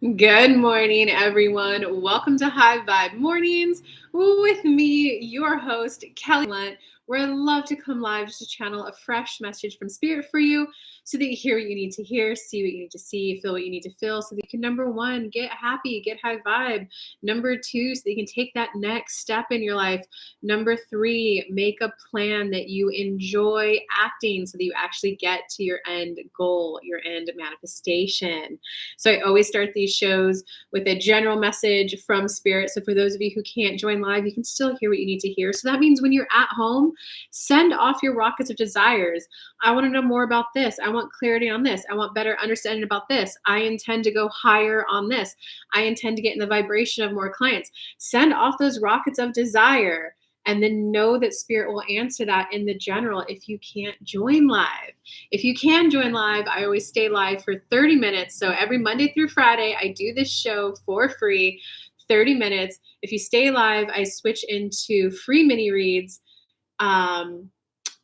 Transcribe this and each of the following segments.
Good morning, everyone. Welcome to High Vibe Mornings with me, your host, Kelly Lunt, where I love to come live just to channel a fresh message from Spirit for you so that you hear what you need to hear, see what you need to see, feel what you need to feel so that you can, number one, get happy, get high vibe. Number two, so that you can take that next step in your life. Number three, make a plan that you enjoy acting so that you actually get to your end goal, your end manifestation. So I always start these shows with a general message from Spirit. So for those of you who can't join live, you can still hear what you need to hear. So that means when you're at home, send off your rockets of desires. I want to know more about this. I want clarity on this. I want better understanding about this. I intend to go higher on this. I intend to get in the vibration of more clients. Send off those rockets of desire. And then know that Spirit will answer that in the general if you can't join live. If you can join live, I always stay live for 30 minutes. So every Monday through Friday, I do this show for free, 30 minutes. If you stay live, I switch into free mini reads.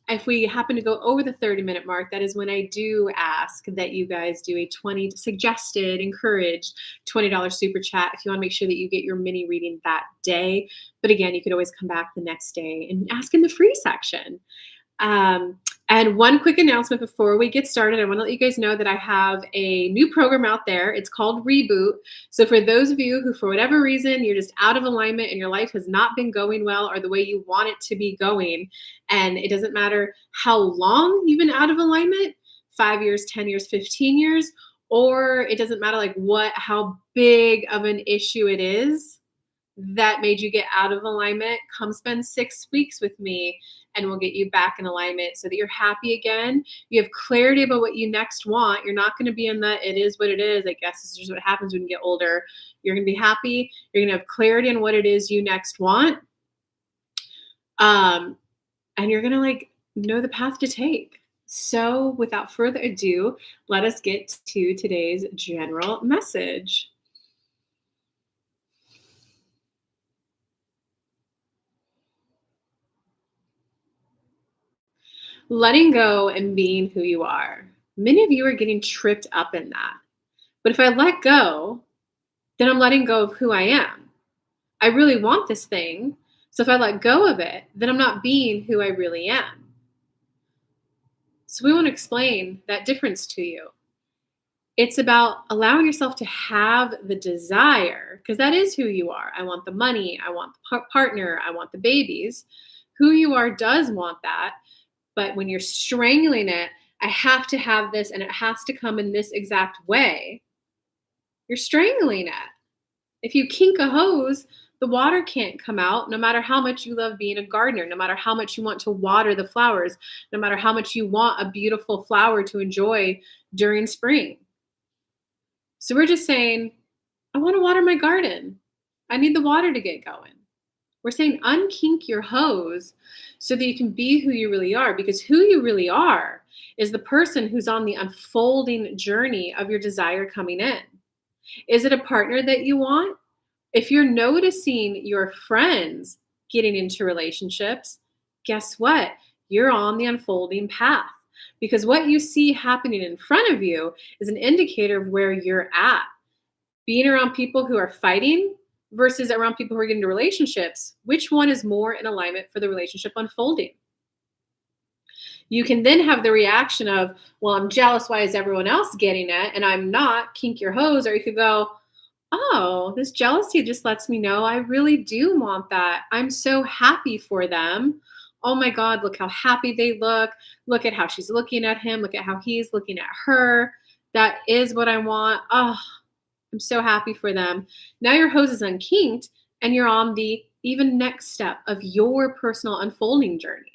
If we happen to go over the 30-minute mark, that is when I do ask that you guys do a suggested, encouraged $20 super chat if you want to make sure that you get your mini reading that day. But again, you could always come back the next day and ask in the free section. And one quick announcement before we get started, I want to let you guys know that I have a new program out there. It's called Reboot. So for those of you who, for whatever reason, you're just out of alignment and your life has not been going well or the way you want it to be going, and it doesn't matter how long you've been out of alignment, 5 years, 10 years, 15 years, or it doesn't matter how big of an issue it is that made you get out of alignment, come spend 6 weeks with me and we'll get you back in alignment so that you're happy again. You have clarity about what you next want. You're not going to be in the it is what it is. I guess this is just what happens when you get older. You're going to be happy. You're going to have clarity on what it is you next want. And you're going to know the path to take. So without further ado, let us get to today's general message. Letting go and being who you are. Many of you are getting tripped up in that. But if I let go, then I'm letting go of who I am. I really want this thing. So if I let go of it, then I'm not being who I really am. So we want to explain that difference to you. It's about allowing yourself to have the desire, because that is who you are. I want the money. I want the partner. I want the babies. Who you are does want that. But when you're strangling it, I have to have this and it has to come in this exact way, you're strangling it. If you kink a hose, the water can't come out no matter how much you love being a gardener, no matter how much you want to water the flowers, no matter how much you want a beautiful flower to enjoy during spring. So we're just saying, I want to water my garden. I need the water to get going. We're saying unkink your hose so that you can be who you really are, because who you really are is the person who's on the unfolding journey of your desire coming in. Is it a partner that you want? If you're noticing your friends getting into relationships, guess what? You're on the unfolding path, because what you see happening in front of you is an indicator of where you're at. Being around people who are fighting versus around people who are getting into relationships, which one is more in alignment for the relationship unfolding? You can then have the reaction of, well, I'm jealous. Why is everyone else getting it? And I'm not. Kink your hose. Or you could go, oh, this jealousy just lets me know I really do want that. I'm so happy for them. Oh my God, look how happy they look. Look at how she's looking at him. Look at how he's looking at her. That is what I want. Oh, I'm so happy for them. Now your hose is unkinked and you're on the even next step of your personal unfolding journey.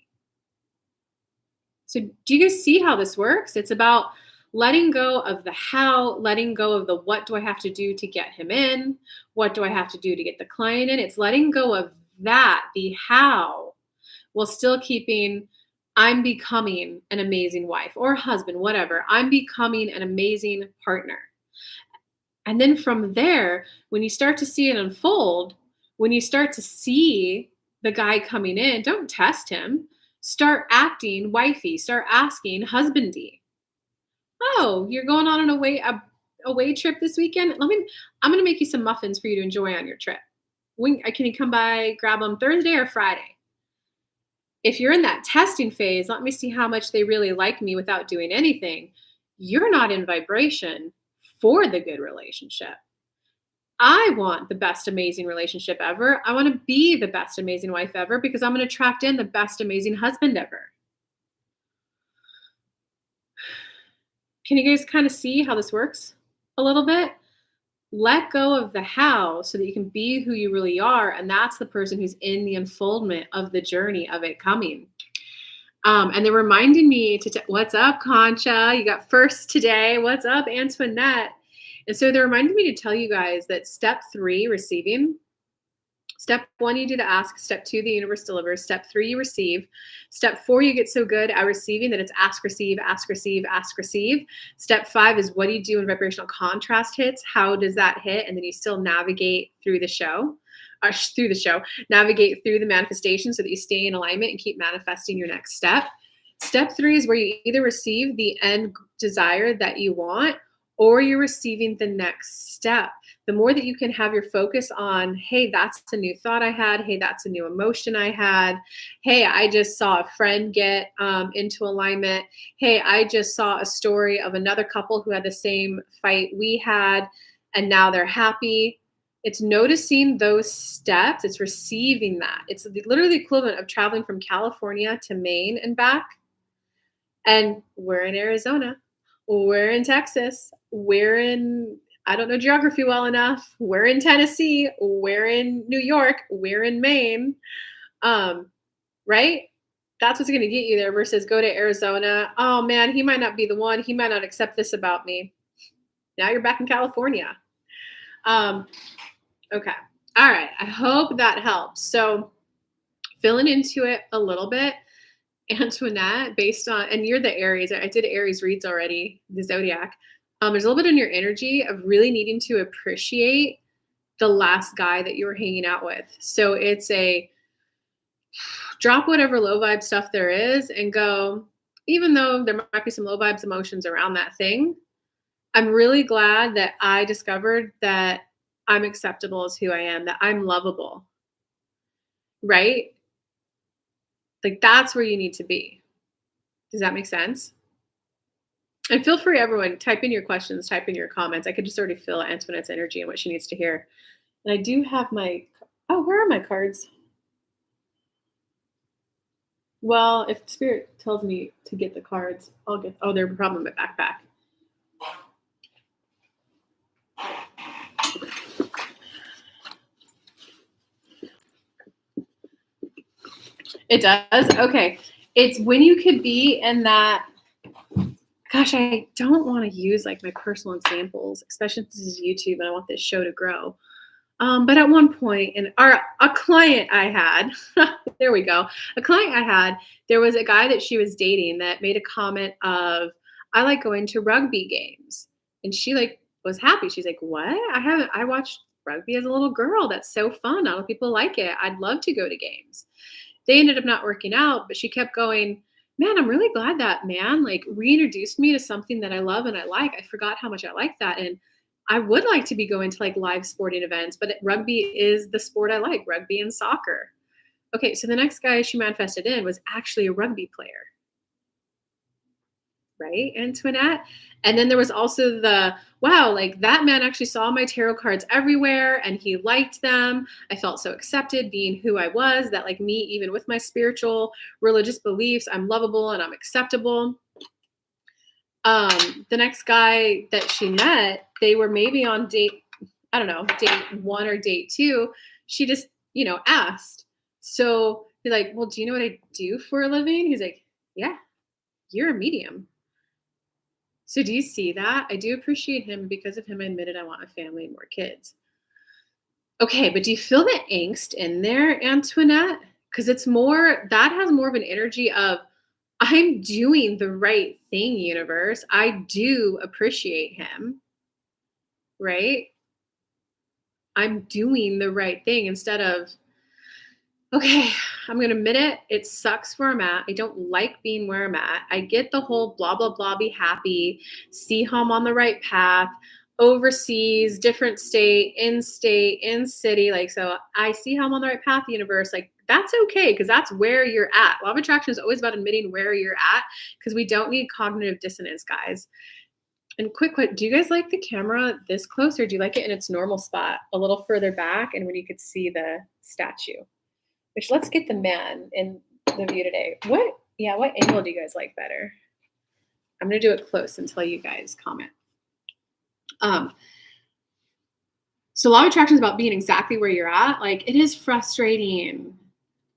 So do you guys see how this works? It's about letting go of the how, letting go of the what do I have to do to get him in? What do I have to do to get the client in? It's letting go of that, the how, while still keeping I'm becoming an amazing wife or husband, whatever. I'm becoming an amazing partner. And then from there, when you start to see it unfold, when you start to see the guy coming in, don't test him. Start acting wifey. Start asking husbandy. Oh, you're going on a away trip this weekend? I'm going to make you some muffins for you to enjoy on your trip. Can you come by, grab them Thursday or Friday? If you're in that testing phase, let me see how much they really like me without doing anything. You're not in vibration for the good relationship. I want the best amazing relationship ever. I want to be the best amazing wife ever because I'm going to attract in the best amazing husband ever. Can you guys kind of see how this works a little bit? Let go of the how so that you can be who you really are. And that's the person who's in the unfoldment of the journey of it coming. And they're reminding me what's up, Concha? You got first today. What's up, Antoinette? And so they're reminding me to tell you guys that step 3, receiving. Step 1, you do the ask. Step 2, the universe delivers. Step 3, you receive. Step 4, you get so good at receiving that it's ask, receive, ask, receive, ask, receive. Step 5 is what do you do when vibrational contrast hits? How does that hit? And then you still navigate through the show. Navigate through the manifestation so that you stay in alignment and keep manifesting your next step. Step 3 is where you either receive the end desire that you want or you're receiving the next step. The more that you can have your focus on, hey, that's a new thought I had. Hey, that's a new emotion I had. Hey, I just saw a friend get into alignment. Hey, I just saw a story of another couple who had the same fight we had, and now they're happy. It's noticing those steps. It's receiving that. It's literally the equivalent of traveling from California to Maine and back. And we're in Arizona. We're in Texas. We're in, I don't know geography well enough. We're in Tennessee. We're in New York. We're in Maine. Right? That's what's going to get you there versus go to Arizona. Oh man, he might not be the one. He might not accept this about me. Now you're back in California. Okay. All right. I hope that helps. So filling into it a little bit, Antoinette, based on, and you're the Aries. I did Aries reads already, the zodiac. There's a little bit in your energy of really needing to appreciate the last guy that you were hanging out with. So it's a drop whatever low vibe stuff there is and go, even though there might be some low vibes emotions around that thing, I'm really glad that I discovered that I'm acceptable as who I am, that I'm lovable, right? Like that's where you need to be. Does that make sense? And feel free, everyone, type in your questions, type in your comments. I could just already feel Antoinette's energy and what she needs to hear. And I do have where are my cards? Well, if Spirit tells me to get the cards, I'll get, they're probably in my backpack. It does? Okay. It's when you could be in that, gosh, I don't want to use like my personal examples, especially if this is YouTube and I want this show to grow. But at one point, a client I had, there we go, a client I had, there was a guy that she was dating that made a comment of, I like going to rugby games. And she like was happy. She's like, what? I watched rugby as a little girl. That's so fun. Other people like it. I'd love to go to games. They ended up not working out, but she kept going, man, I'm really glad that man like reintroduced me to something that I love and I like. I forgot how much I like that. And I would like to be going to like live sporting events, but rugby is the sport I like, rugby and soccer. Okay, so the next guy she manifested in was actually a rugby player. Right, Antoinette? And then there was also wow, like that man actually saw my tarot cards everywhere and he liked them. I felt so accepted being who I was, that like me, even with my spiritual religious beliefs, I'm lovable and I'm acceptable. The next guy that she met, they were maybe on date 1 or date 2. She just, asked. So he's like, well, do you know what I do for a living? He's like, yeah, you're a medium. So do you see that? I do appreciate him. Because of him, I admitted I want a family and more kids. Okay, but do you feel the angst in there, Antoinette? Because that has more of an energy of, I'm doing the right thing, universe. I do appreciate him, right? I'm doing the right thing instead of, okay, I'm going to admit it. It sucks where I'm at. I don't like being where I'm at. I get the whole blah, blah, blah, be happy, see how I'm on the right path. overseas, different state, in city. Like, so I see how I'm on the right path, universe. Like, that's okay because that's where you're at. Law of attraction is always about admitting where you're at because we don't need cognitive dissonance, guys. And quick, do you guys like the camera this close or do you like it in its normal spot a little further back and when you could see the statue? Which let's get the man in the view today. What angle do you guys like better? I'm gonna do it close until you guys comment. Um, so law of attraction is about being exactly where you're at. Like it is frustrating.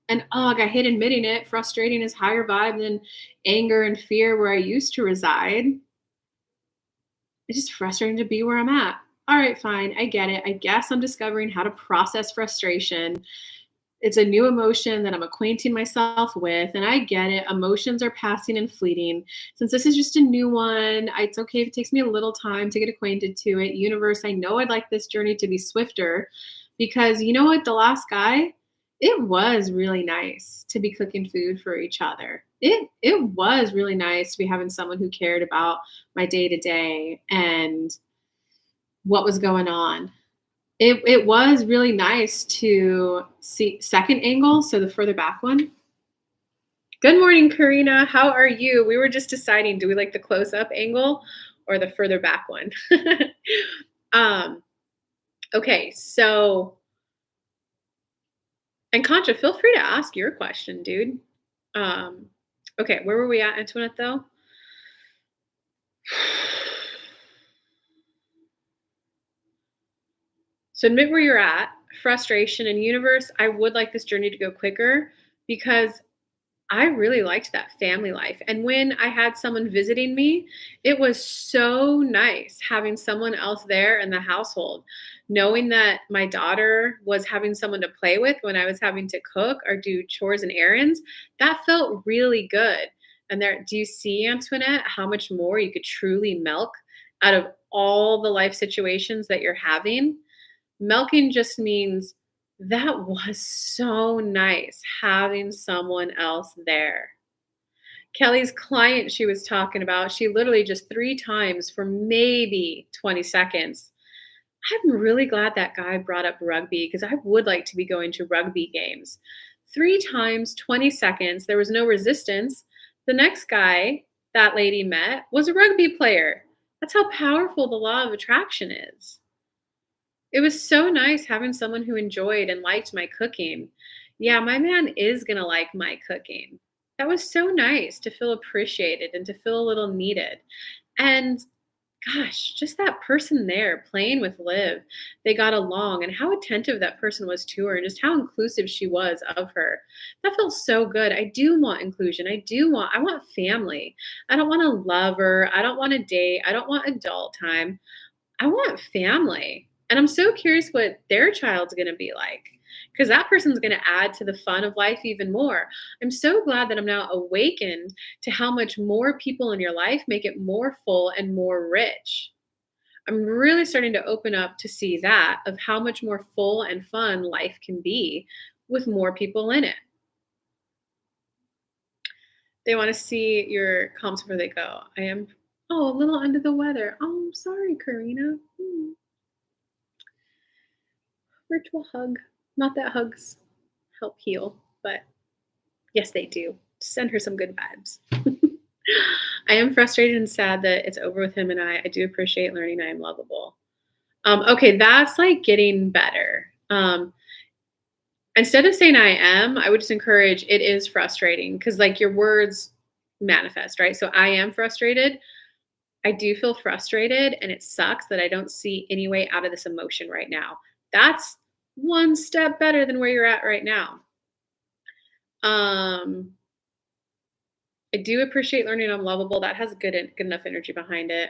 And ugh, I hate admitting it. Frustrating is higher vibe than anger and fear where I used to reside. It's just frustrating to be where I'm at. All right, fine. I get it. I guess I'm discovering how to process frustration. It's a new emotion that I'm acquainting myself with, and I get it. Emotions are passing and fleeting. Since this is just a new one, it's okay if it takes me a little time to get acquainted to it. Universe, I know I'd like this journey to be swifter because you know what? The last guy, it was really nice to be cooking food for each other. It was really nice to be having someone who cared about my day to day and what was going on. It was really nice to see second angle, so the further back one. Good morning, Karina. How are you? We were just deciding, do we like the close-up angle or the further back one? Okay, so, and Concha, feel free to ask your question, dude. Okay, where were we at, Antoinette, though? So admit where you're at, frustration and universe. I would like this journey to go quicker because I really liked that family life. And when I had someone visiting me, it was so nice having someone else there in the household, knowing that my daughter was having someone to play with when I was having to cook or do chores and errands. That felt really good. And there, do you see, Antoinette, how much more you could truly milk out of all the life situations that you're having? Milking just means that was so nice having someone else there. Kelly's client she was talking about, she literally just 3 times for maybe 20 seconds. I'm really glad that guy brought up rugby because I would like to be going to rugby games. 3 times, 20 seconds, there was no resistance. The next guy that lady met was a rugby player. That's how powerful the law of attraction is. It was so nice having someone who enjoyed and liked my cooking. Yeah, my man is going to like my cooking. That was so nice to feel appreciated and to feel a little needed. And gosh, just that person there playing with Liv, they got along and how attentive that person was to her and just how inclusive she was of her. That felt so good. I do want inclusion. I want family. I don't want a lover. I don't want a date. I don't want adult time. I want family. And I'm so curious what their child's going to be like because that person's going to add to the fun of life even more. I'm so glad that I'm now awakened to how much more people in your life make it more full and more rich. I'm really starting to open up to see that of how much more full and fun life can be with more people in it. They want to see your comments before they go. I am, a little under the weather. Oh, I'm sorry, Karina. Virtual hug. Not that hugs help heal, but yes, they do. Send her some good vibes. I am frustrated and sad that it's over with him and I. I do appreciate learning I am lovable. Okay, that's like getting better. Instead of saying I am, I would just encourage it is frustrating because like your words manifest, right? So I am frustrated. I do feel frustrated and it sucks that I don't see any way out of this emotion right now. That's one step better than where you're at right now. I do appreciate learning I'm lovable. That has good enough energy behind it.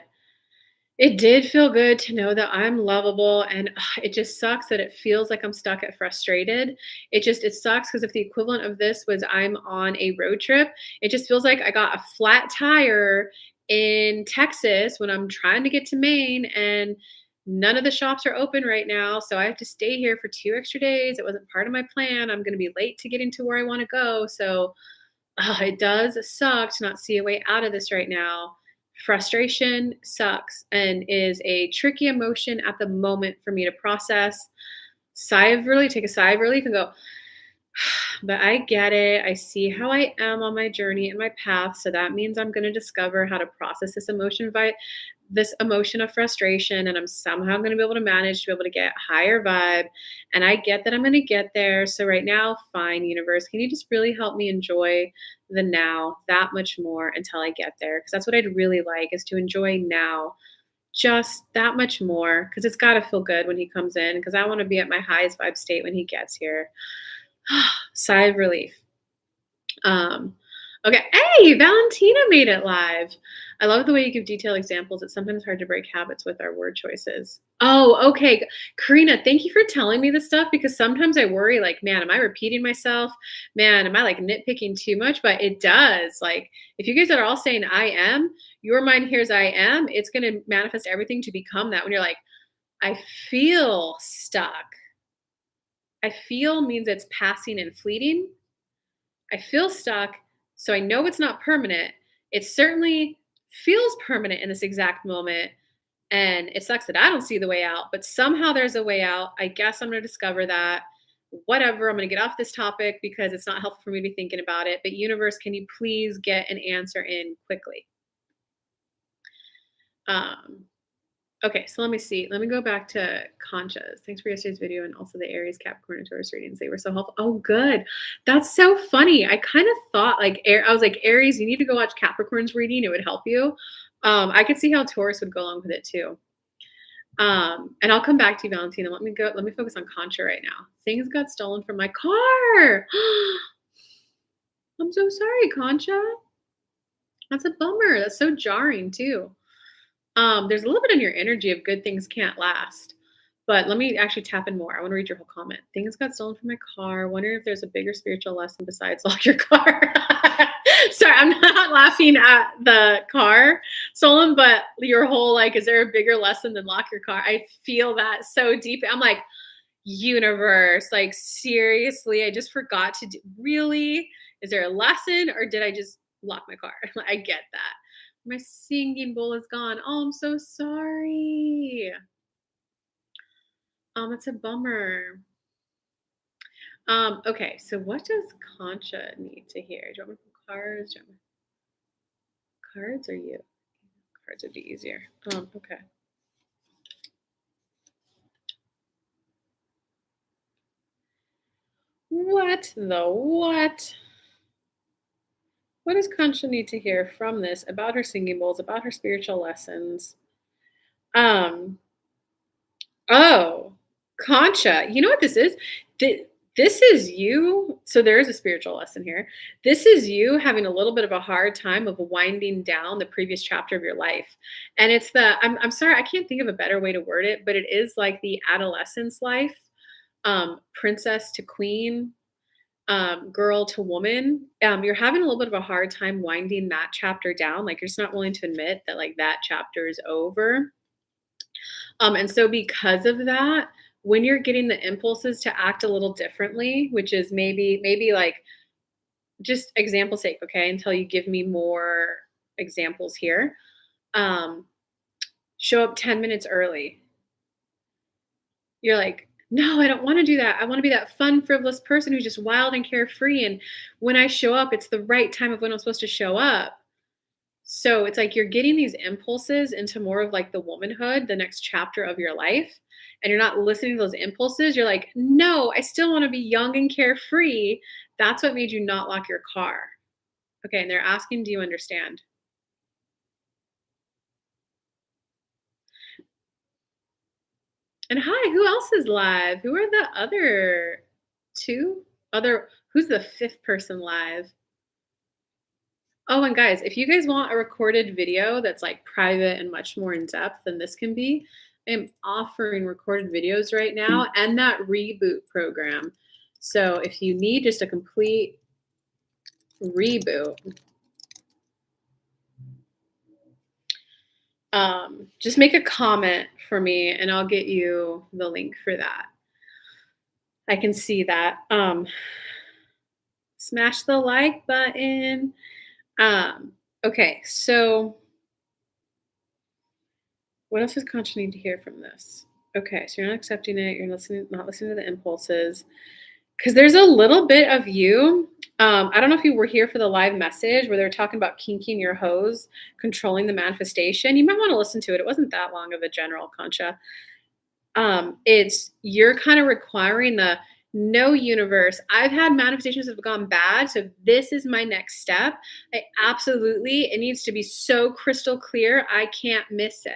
It did feel good to know that I'm lovable, and it just sucks that it feels like I'm stuck at frustrated. It sucks because if the equivalent of this was I'm on a road trip, it just feels like I got a flat tire in Texas when I'm trying to get to Maine and none of the shops are open right now. So I have to stay here for 2 extra days. It wasn't part of my plan. I'm going to be late to getting to where I want to go. So it does suck to not see a way out of this right now. Frustration sucks and is a tricky emotion at the moment for me to process. Take a sigh of relief and go, but I get it. I see how I am on my journey and my path. So that means I'm going to discover how to process this emotion of frustration. And I'm somehow going to be able to manage to be able to get higher vibe. And I get that I'm going to get there. So right now, fine, universe, can you just really help me enjoy the now that much more until I get there? Because that's what I'd really like, is to enjoy now just that much more, because it's got to feel good when he comes in, because I want to be at my highest vibe state when he gets here. Sigh of relief. Okay. Hey, Valentina made it live. I love the way you give detailed examples. It's sometimes hard to break habits with our word choices. Oh, okay. Karina, thank you for telling me this stuff, because sometimes I worry, like, man, am I repeating myself? Man, am I like nitpicking too much? But it does. Like, if you guys are all saying I am, your mind hears I am, it's going to manifest everything to become that. When you're like, I feel stuck. I feel means it's passing and fleeting. I feel stuck, so I know it's not permanent. It certainly feels permanent in this exact moment. And it sucks that I don't see the way out, but somehow there's a way out. I guess I'm going to discover that. Whatever, I'm going to get off this topic because it's not helpful for me to be thinking about it. But, universe, can you please get an answer in quickly? Okay, so let me see. Let me go back to Concha's. Thanks for yesterday's video and also the Aries, Capricorn, and Taurus readings. They were so helpful. Oh, good. That's so funny. I kind of thought I was like, Aries, you need to go watch Capricorn's reading. It would help you. I could see how Taurus would go along with it too. And I'll come back to you, Valentina. Let me focus on Concha right now. Things got stolen from my car. I'm so sorry, Concha. That's a bummer. That's so jarring too. There's a little bit in your energy of good things can't last. But let me actually tap in more. I want to read your whole comment. Things got stolen from my car. Wondering if there's a bigger spiritual lesson besides lock your car. Sorry, I'm not laughing at the car stolen, but your whole, like, is there a bigger lesson than lock your car? I feel that so deep. I'm like, universe, like, seriously, I just forgot to do. Really? Is there a lesson, or did I just lock my car? I get that. My singing bowl is gone. Oh, I'm so sorry. It's a bummer. Okay, so what does Concha need to hear? Do you want me from cards? Do you want me cards or you? Cards would be easier. Okay. What the what? What does Concha need to hear from this about her singing bowls, about her spiritual lessons? Oh, Concha. You know what this is? This is you. So there is a spiritual lesson here. This is you having a little bit of a hard time of winding down the previous chapter of your life. And it's I'm sorry, I can't think of a better way to word it, but it is like the adolescence life, princess to queen, girl to woman. You're having a little bit of a hard time winding that chapter down. Like, you're just not willing to admit that, like, that chapter is over. And so because of that, when you're getting the impulses to act a little differently, which is maybe like, just example sake, okay, until you give me more examples here. Show up 10 minutes early. You're like, no, I don't want to do that. I want to be that fun, frivolous person who's just wild and carefree. And when I show up, it's the right time of when I'm supposed to show up. So it's like you're getting these impulses into more of like the womanhood, the next chapter of your life, and you're not listening to those impulses. You're like, no, I still want to be young and carefree. That's what made you not lock your car. Okay, and they're asking, do you understand? And hi, who else is live? Who are the other two? Who's the fifth person live? Oh, and guys, if you guys want a recorded video that's like private and much more in depth than this can be, I am offering recorded videos right now and that reboot program. So if you need just a complete reboot, just make a comment for me and I'll get you the link for that. I can see that. Smash the like button. Okay, so What else does Concha need to hear from this? Okay, so you're not accepting it. You're not listening to the impulses. Because there's a little bit of you. I don't know if you were here for the live message where they were talking about kinking your hose, controlling the manifestation. You might want to listen to it. It wasn't that long of a general, Concha. It's you're kind of requiring the no universe. I've had manifestations that have gone bad, so this is my next step. I absolutely, it needs to be so crystal clear. I can't miss it.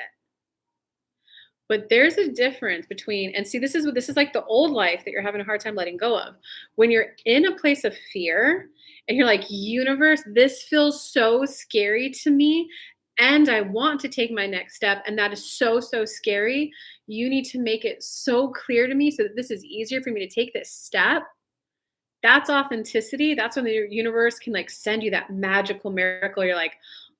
But there's a difference between, and see, this is like the old life that you're having a hard time letting go of. When you're in a place of fear and you're like, universe, this feels so scary to me. And I want to take my next step. And that is so, so scary. You need to make it so clear to me so that this is easier for me to take this step. That's authenticity. That's when the universe can like send you that magical miracle. You're like,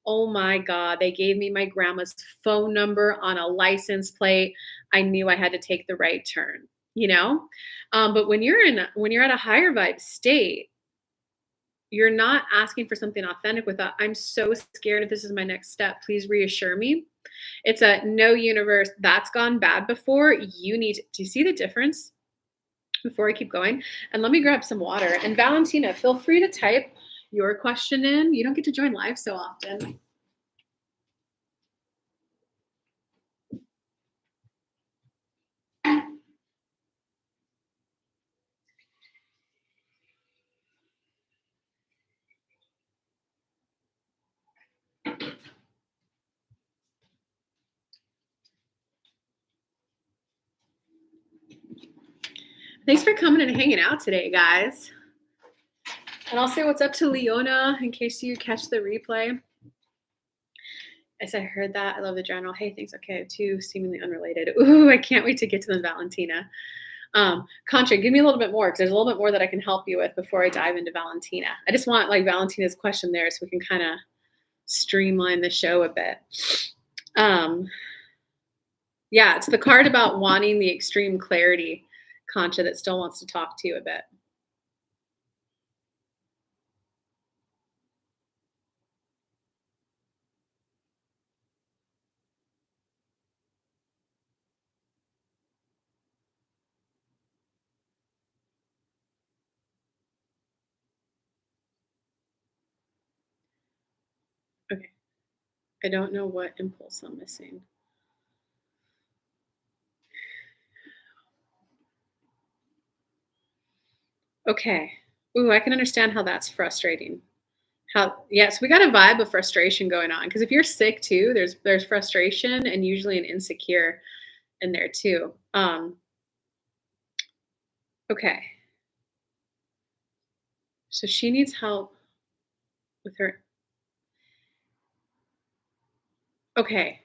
oh my God, they gave me my grandma's phone number on a license plate. I knew I had to take the right turn, you know? But when you're at a higher vibe state, you're not asking for something authentic with that. I'm so scared if this is my next step. Please reassure me. It's a no universe. That's gone bad before. Do you see the difference? Before I keep going. And let me grab some water. And Valentina, feel free to type your question in. You don't get to join live so often. Thanks for coming and hanging out today, guys. And I'll say what's up to Leona in case you catch the replay. As I heard that, I love the journal. Hey, thanks. Okay, two seemingly unrelated. Ooh, I can't wait to get to them, Valentina. Contra, give me a little bit more because there's a little bit more that I can help you with before I dive into Valentina. I just want like Valentina's question there so we can kind of streamline the show a bit. Yeah, it's the card about wanting the extreme clarity, Concha, that still wants to talk to you a bit. Okay. I don't know what impulse I'm missing. Okay. Ooh, I can understand how that's frustrating. Yes, we got a vibe of frustration going on because if you're sick too, there's frustration and usually an insecure in there too. Okay. So she needs help with her. Okay.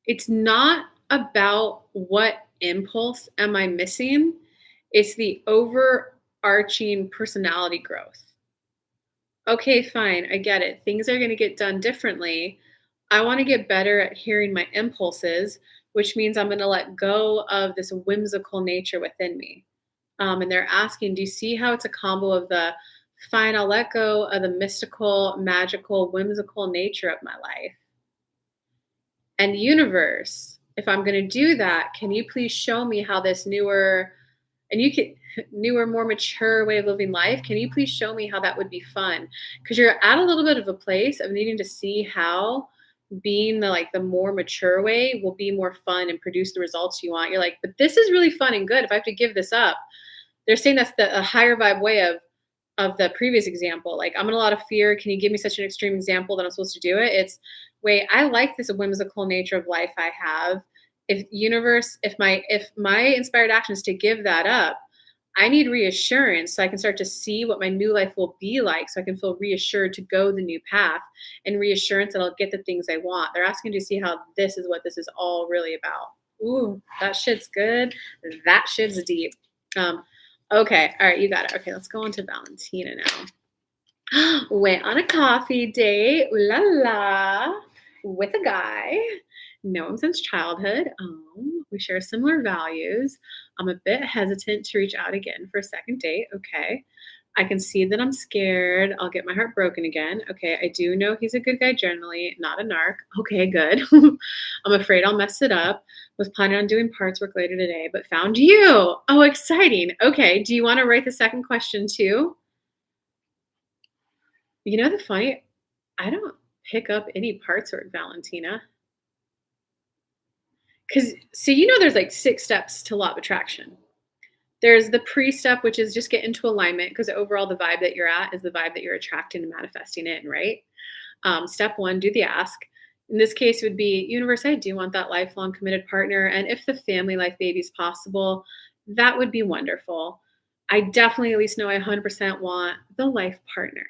It's not about what impulse am I missing. It's the overarching personality growth. Okay, fine. I get it. Things are going to get done differently. I want to get better at hearing my impulses, which means I'm going to let go of this whimsical nature within me. And they're asking, do you see how it's a combo of the fine, I'll let go of the mystical, magical, whimsical nature of my life? And universe, if I'm going to do that, can you please show me how this newer and you can newer, more mature way of living life, can you please show me how that would be fun? Because you're at a little bit of a place of needing to see how being the more mature way will be more fun and produce the results you want. You're like, but this is really fun and good. If I have to give this up, they're saying that's a higher vibe way of the previous example. Like, I'm in a lot of fear. Can you give me such an extreme example that I'm supposed to do it? It's, wait, I like this whimsical nature of life I have. If my inspired action is to give that up, I need reassurance so I can start to see what my new life will be like, so I can feel reassured to go the new path and reassurance that I'll get the things I want. They're asking to see how this is what this is all really about. Ooh, that shit's good. That shit's deep. Okay, all right, you got it. Okay, let's go on to Valentina now. Went on a coffee date, ooh la la, with a guy. Know him since childhood. We share similar values. I'm a bit hesitant to reach out again for a second date. Okay. I can see that I'm scared. I'll get my heart broken again. Okay, I do know he's a good guy generally, not a narc. Okay, good. I'm afraid I'll mess it up. Was planning on doing parts work later today, but found you. Oh, exciting. Okay, do you want to write the second question too? You know the funny, I don't pick up any parts work, Valentina. Because, so you know, there's like 6 steps to law of attraction. There's the pre-step, which is just get into alignment because overall the vibe that you're at is the vibe that you're attracting and manifesting in, right? Step one, do the ask. In this case, it would be universe, I do want that lifelong committed partner. And if the family life baby is possible, that would be wonderful. I definitely at least know I 100% want the life partner.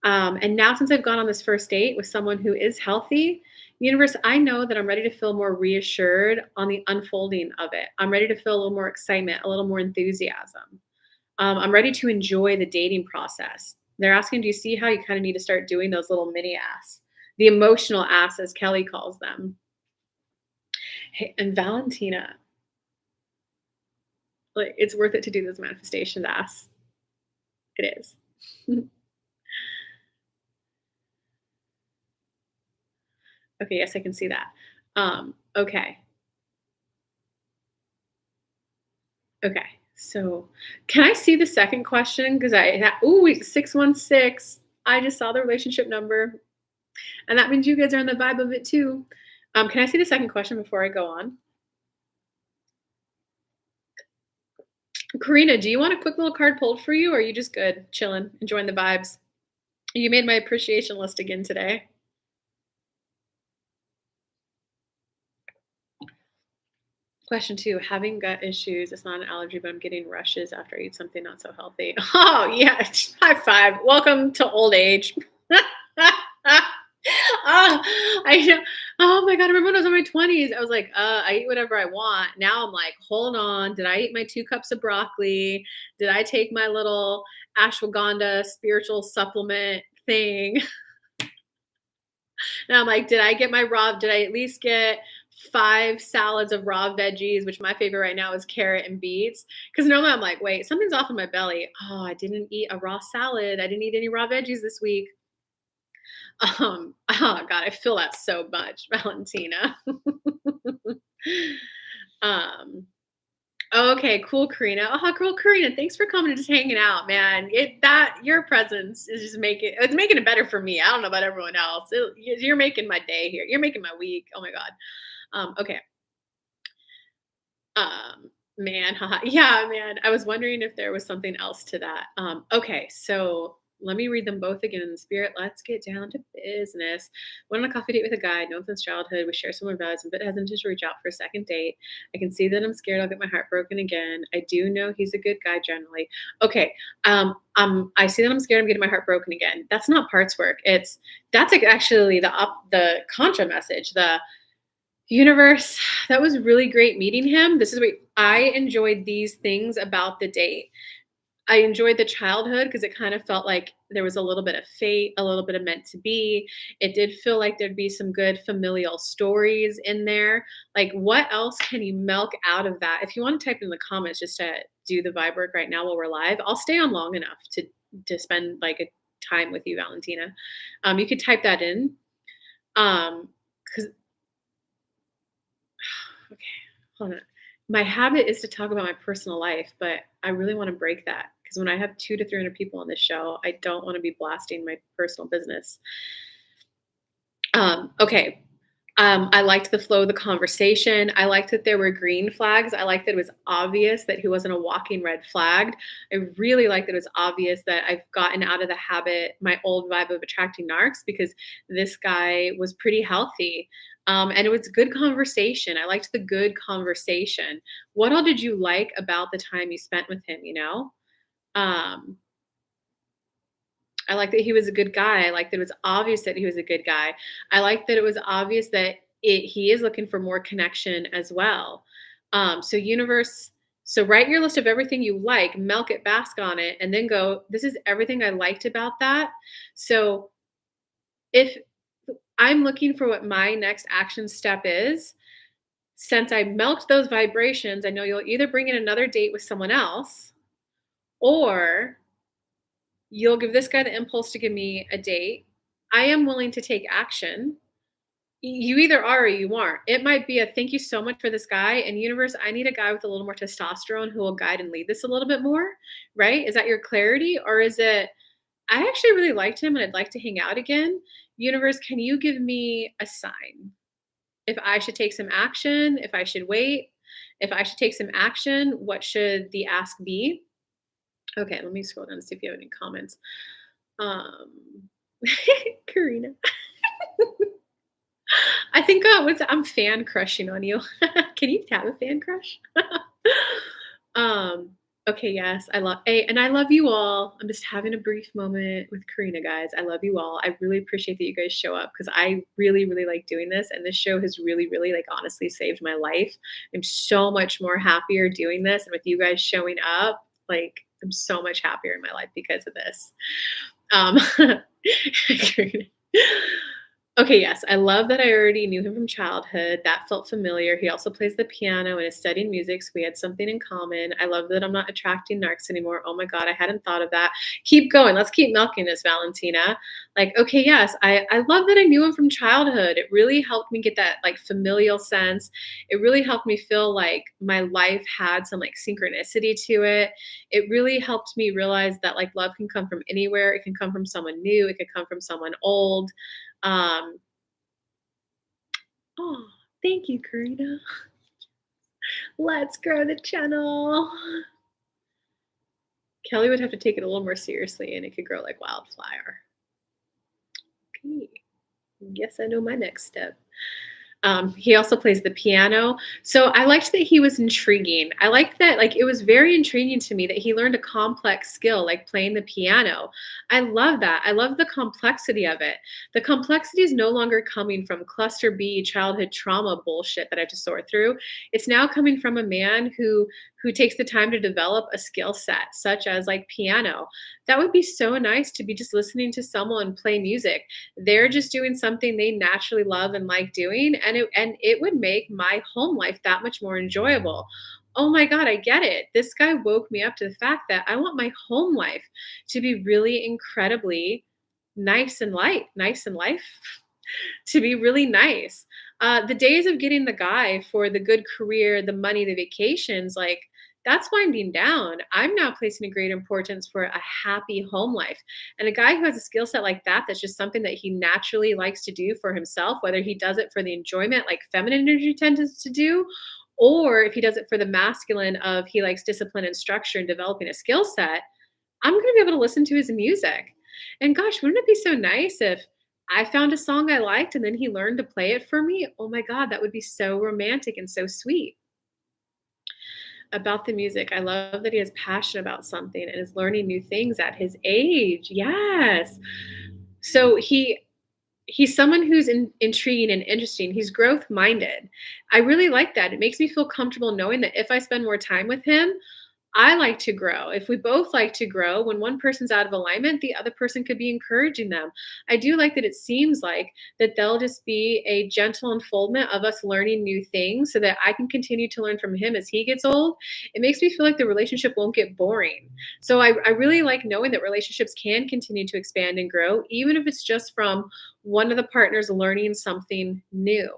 And now, since I've gone on this first date with someone who is healthy, universe, I know that I'm ready to feel more reassured on the unfolding of it. I'm ready to feel a little more excitement, a little more enthusiasm. I'm ready to enjoy the dating process. They're asking, do you see how you kind of need to start doing those little mini asks? The emotional asks, as Kelly calls them. Hey, and Valentina, like it's worth it to do those manifestation asks. It is. Okay, yes, I can see that. Okay. Okay. So can I see the second question? Because ooh, 616. I just saw the relationship number. And that means you guys are in the vibe of it too. Can I see the second question before I go on? Karina, do you want a quick little card pulled for you, or are you just good, chilling, enjoying the vibes? You made my appreciation list again today. Question two, having gut issues. It's not an allergy, but I'm getting rushes after I eat something not so healthy. Oh, yeah. High five. Welcome to old age. Oh, I know. Oh my God. I remember when I was in my 20s. I was like, I eat whatever I want. Now I'm like, hold on. Did I eat my 2 cups of broccoli? Did I take my little ashwagandha spiritual supplement thing? And I'm like, did I get my raw? Did I at least get 5 salads of raw veggies, which my favorite right now is carrot and beets? Because normally I'm like, wait, something's off in my belly. Oh, I didn't eat a raw salad. I didn't eat any raw veggies this week. Oh God, I feel that so much, Valentina. um, okay, cool, Karina. Oh, cool, Karina. Thanks for coming and just hanging out, man. Your presence is just making it better for me. I don't know about everyone else. You're making my day here. You're making my week. Oh my God. Okay. Man, haha. Yeah, man. I was wondering if there was something else to that. Okay, so let me read them both again in the spirit. Let's get down to business. Went on a coffee date with a guy, known since childhood. We share similar values, I'm a bit hesitant to reach out for a second date. I can see that I'm scared I'll get my heart broken again. I do know he's a good guy generally. Okay. I see that I'm scared I'm getting my heart broken again. That's not parts work. That's like actually the contra message. The universe, that was really great meeting him. This is what I enjoyed these things about the date. I enjoyed the childhood because it kind of felt like there was a little bit of fate, a little bit of meant to be. It did feel like there'd be some good familial stories in there. Like, what else can you milk out of that? If you want to type in the comments just to do the vibe work right now while we're live, I'll stay on long enough to spend like a time with you, Valentina. You could type that in. Because Okay, hold on. My habit is to talk about my personal life, but I really want to break that because when I have 200 to 300 people on this show, I don't want to be blasting my personal business. Okay. I liked the flow of the conversation. I liked that there were green flags. I liked that it was obvious that he wasn't a walking red flag. I really liked that it was obvious that I've gotten out of the habit, my old vibe of attracting narcs, because this guy was pretty healthy. And it was good conversation. I liked the good conversation. What all did you like about the time you spent with him, you know? Um, I like that he was a good guy. I like that it was obvious that he was a good guy. I like that it was obvious that he is looking for more connection as well. So universe, so write your list of everything you like, milk it, bask on it, and then go, this is everything I liked about that. So if I'm looking for what my next action step is, since I milked those vibrations, I know you'll either bring in another date with someone else, or You'll give this guy the impulse to give me a date. I am willing to take action. You either are or you aren't. It might be a thank you so much for this guy, and universe, I need a guy with a little more testosterone who will guide and lead this a little bit more, right? Is that your clarity? Or is it, I actually really liked him and I'd like to hang out again. Universe, can you give me a sign? If I should take some action, if I should wait, if I should take some action, what should the ask be? Okay, let me scroll down to see if you have any comments. Um, Karina. I think I'm fan crushing on you. Can you have a fan crush? um, okay, yes, and I love you all. I'm just having a brief moment with Karina, guys. I love you all. I really appreciate that you guys show up because I really, really like doing this, and this show has really, really like honestly saved my life. I'm so much more happier doing this, and with you guys showing up, like I'm so much happier in my life because of this. Karina. Okay, yes. I love that I already knew him from childhood. That felt familiar. He also plays the piano and is studying music, so we had something in common. I love that I'm not attracting narcs anymore. Oh my God, I hadn't thought of that. Keep going. Let's keep milking this, Valentina. Like, okay, yes, I love that I knew him from childhood. It really helped me get that like familial sense. It really helped me feel like my life had some like synchronicity to it. It really helped me realize that like love can come from anywhere. It can come from someone new. It could come from someone old. Um, oh, thank you, Karina. Let's grow the channel. Kelly would have to take it a little more seriously and it could grow like wildfire. Okay. Guess I know my next step. He also plays the piano. So I liked that he was intriguing. I liked that, like, it was very intriguing to me that he learned a complex skill, like playing the piano. I love that. I love the complexity of it. The complexity is no longer coming from cluster B childhood trauma bullshit that I have to sort through. It's now coming from a man who takes the time to develop a skill set, such as like piano. That would be so nice to be just listening to someone play music. They're just doing something they naturally love and like doing, and it would make my home life that much more enjoyable. Oh my God, I get it. This guy woke me up to the fact that I want my home life to be really incredibly nice and life, to be really nice. The days of getting the guy for the good career, the money, the vacations, like that's winding down. I'm now placing a great importance for a happy home life. And a guy who has a skill set like that, that's just something that he naturally likes to do for himself, whether he does it for the enjoyment, like feminine energy tends to do, or if he does it for the masculine of he likes discipline and structure and developing a skill set, I'm going to be able to listen to his music. And gosh, wouldn't it be so nice if I found a song I liked and then he learned to play it for me? Oh my God, that would be so romantic and so sweet. About the music, I love that he is passionate about something and is learning new things at his age. Yes. So he's someone who's intriguing and interesting. He's growth minded. I really like that. It makes me feel comfortable knowing that if I spend more time with him, I like to grow. If we both like to grow, when one person's out of alignment, the other person could be encouraging them. I do like that it seems like that they'll just be a gentle unfoldment of us learning new things so that I can continue to learn from him as he gets old. It makes me feel like the relationship won't get boring. So I really like knowing that relationships can continue to expand and grow, even if it's just from one of the partners learning something new.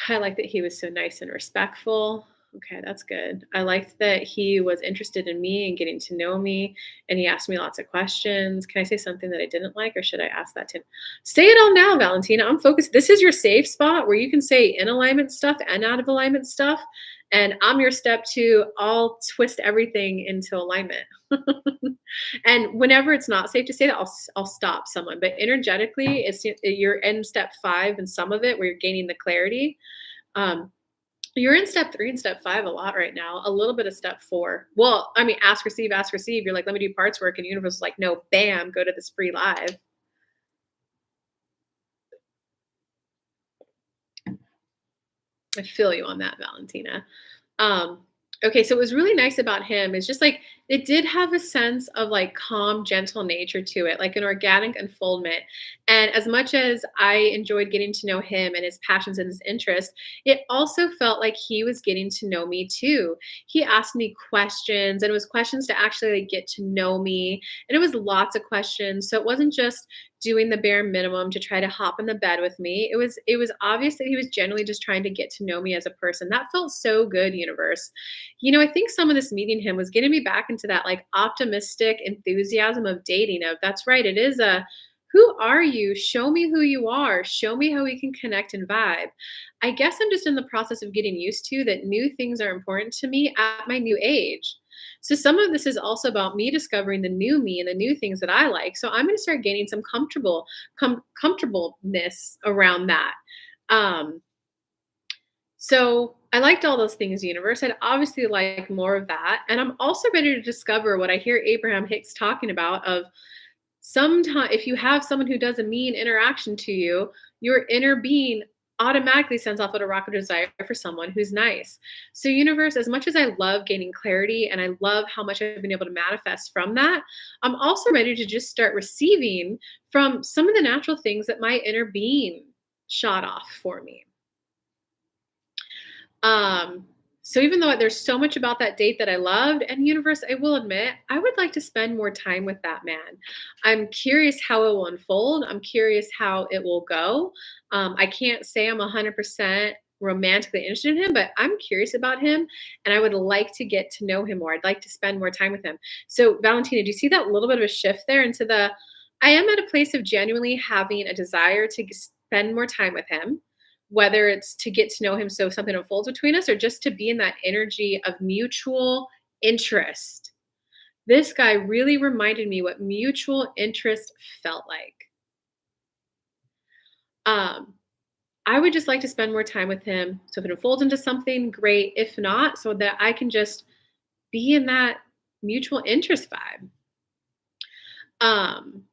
I like that he was so nice and respectful. Okay, that's good. I liked that he was interested in me and getting to know me, and he asked me lots of questions. Can I say something that I didn't like, or should I ask that to him? Say it all now, Valentina. I'm focused. This is your safe spot where you can say in alignment stuff and out of alignment stuff. And I'm your step two. I'll twist everything into alignment. And whenever it's not safe to say that, I'll stop someone. But energetically, you're in step five and some of it where you're gaining the clarity. Um, you're in step three and step five a lot right now, a little bit of step four. Well, I mean, ask, receive, ask, receive. You're like, let me do parts work. And the universe is like, no, bam, go to this free live. I feel you on that, Valentina. Okay, so what was really nice about him is just like it did have a sense of like calm, gentle nature to it, like an organic unfoldment. And as much as I enjoyed getting to know him and his passions and his interests, it also felt like he was getting to know me too. He asked me questions, and it was questions to actually like get to know me. And it was lots of questions. So it wasn't just doing the bare minimum to try to hop in the bed with me. It was obvious that he was genuinely just trying to get to know me as a person. That felt so good, universe. I think some of this meeting him was getting me back into that like optimistic enthusiasm of dating. Of that's right, it is a who are you? Show me who you are. Show me how we can connect and vibe. I guess I'm just in the process of getting used to that new things are important to me at my new age. So some of this is also about me discovering the new me and the new things that I like. So I'm going to start gaining some comfortableness around that. Um, so I liked all those things, universe. I'd obviously like more of that. And I'm also ready to discover what I hear Abraham Hicks talking about of sometimes if you have someone who does a mean interaction to you, your inner being automatically sends off a rocket desire for someone who's nice. So, universe, as much as I love gaining clarity and I love how much I've been able to manifest from that, I'm also ready to just start receiving from some of the natural things that my inner being shot off for me. Um, so even though there's so much about that date that I loved, and universe, I will admit, I would like to spend more time with that man. I'm curious how it will unfold. I'm curious how it will go. I can't say I'm 100% romantically interested in him, but I'm curious about him and I would like to get to know him more. I'd like to spend more time with him. So, Valentina, do you see that little bit of a shift there into the I am at a place of genuinely having a desire to spend more time with him, whether it's to get to know him so something unfolds between us or just to be in that energy of mutual interest. This guy really reminded me what mutual interest felt like. Um, I would just like to spend more time with him. So if it unfolds into something, great. If not, so that I can just be in that mutual interest vibe. Um,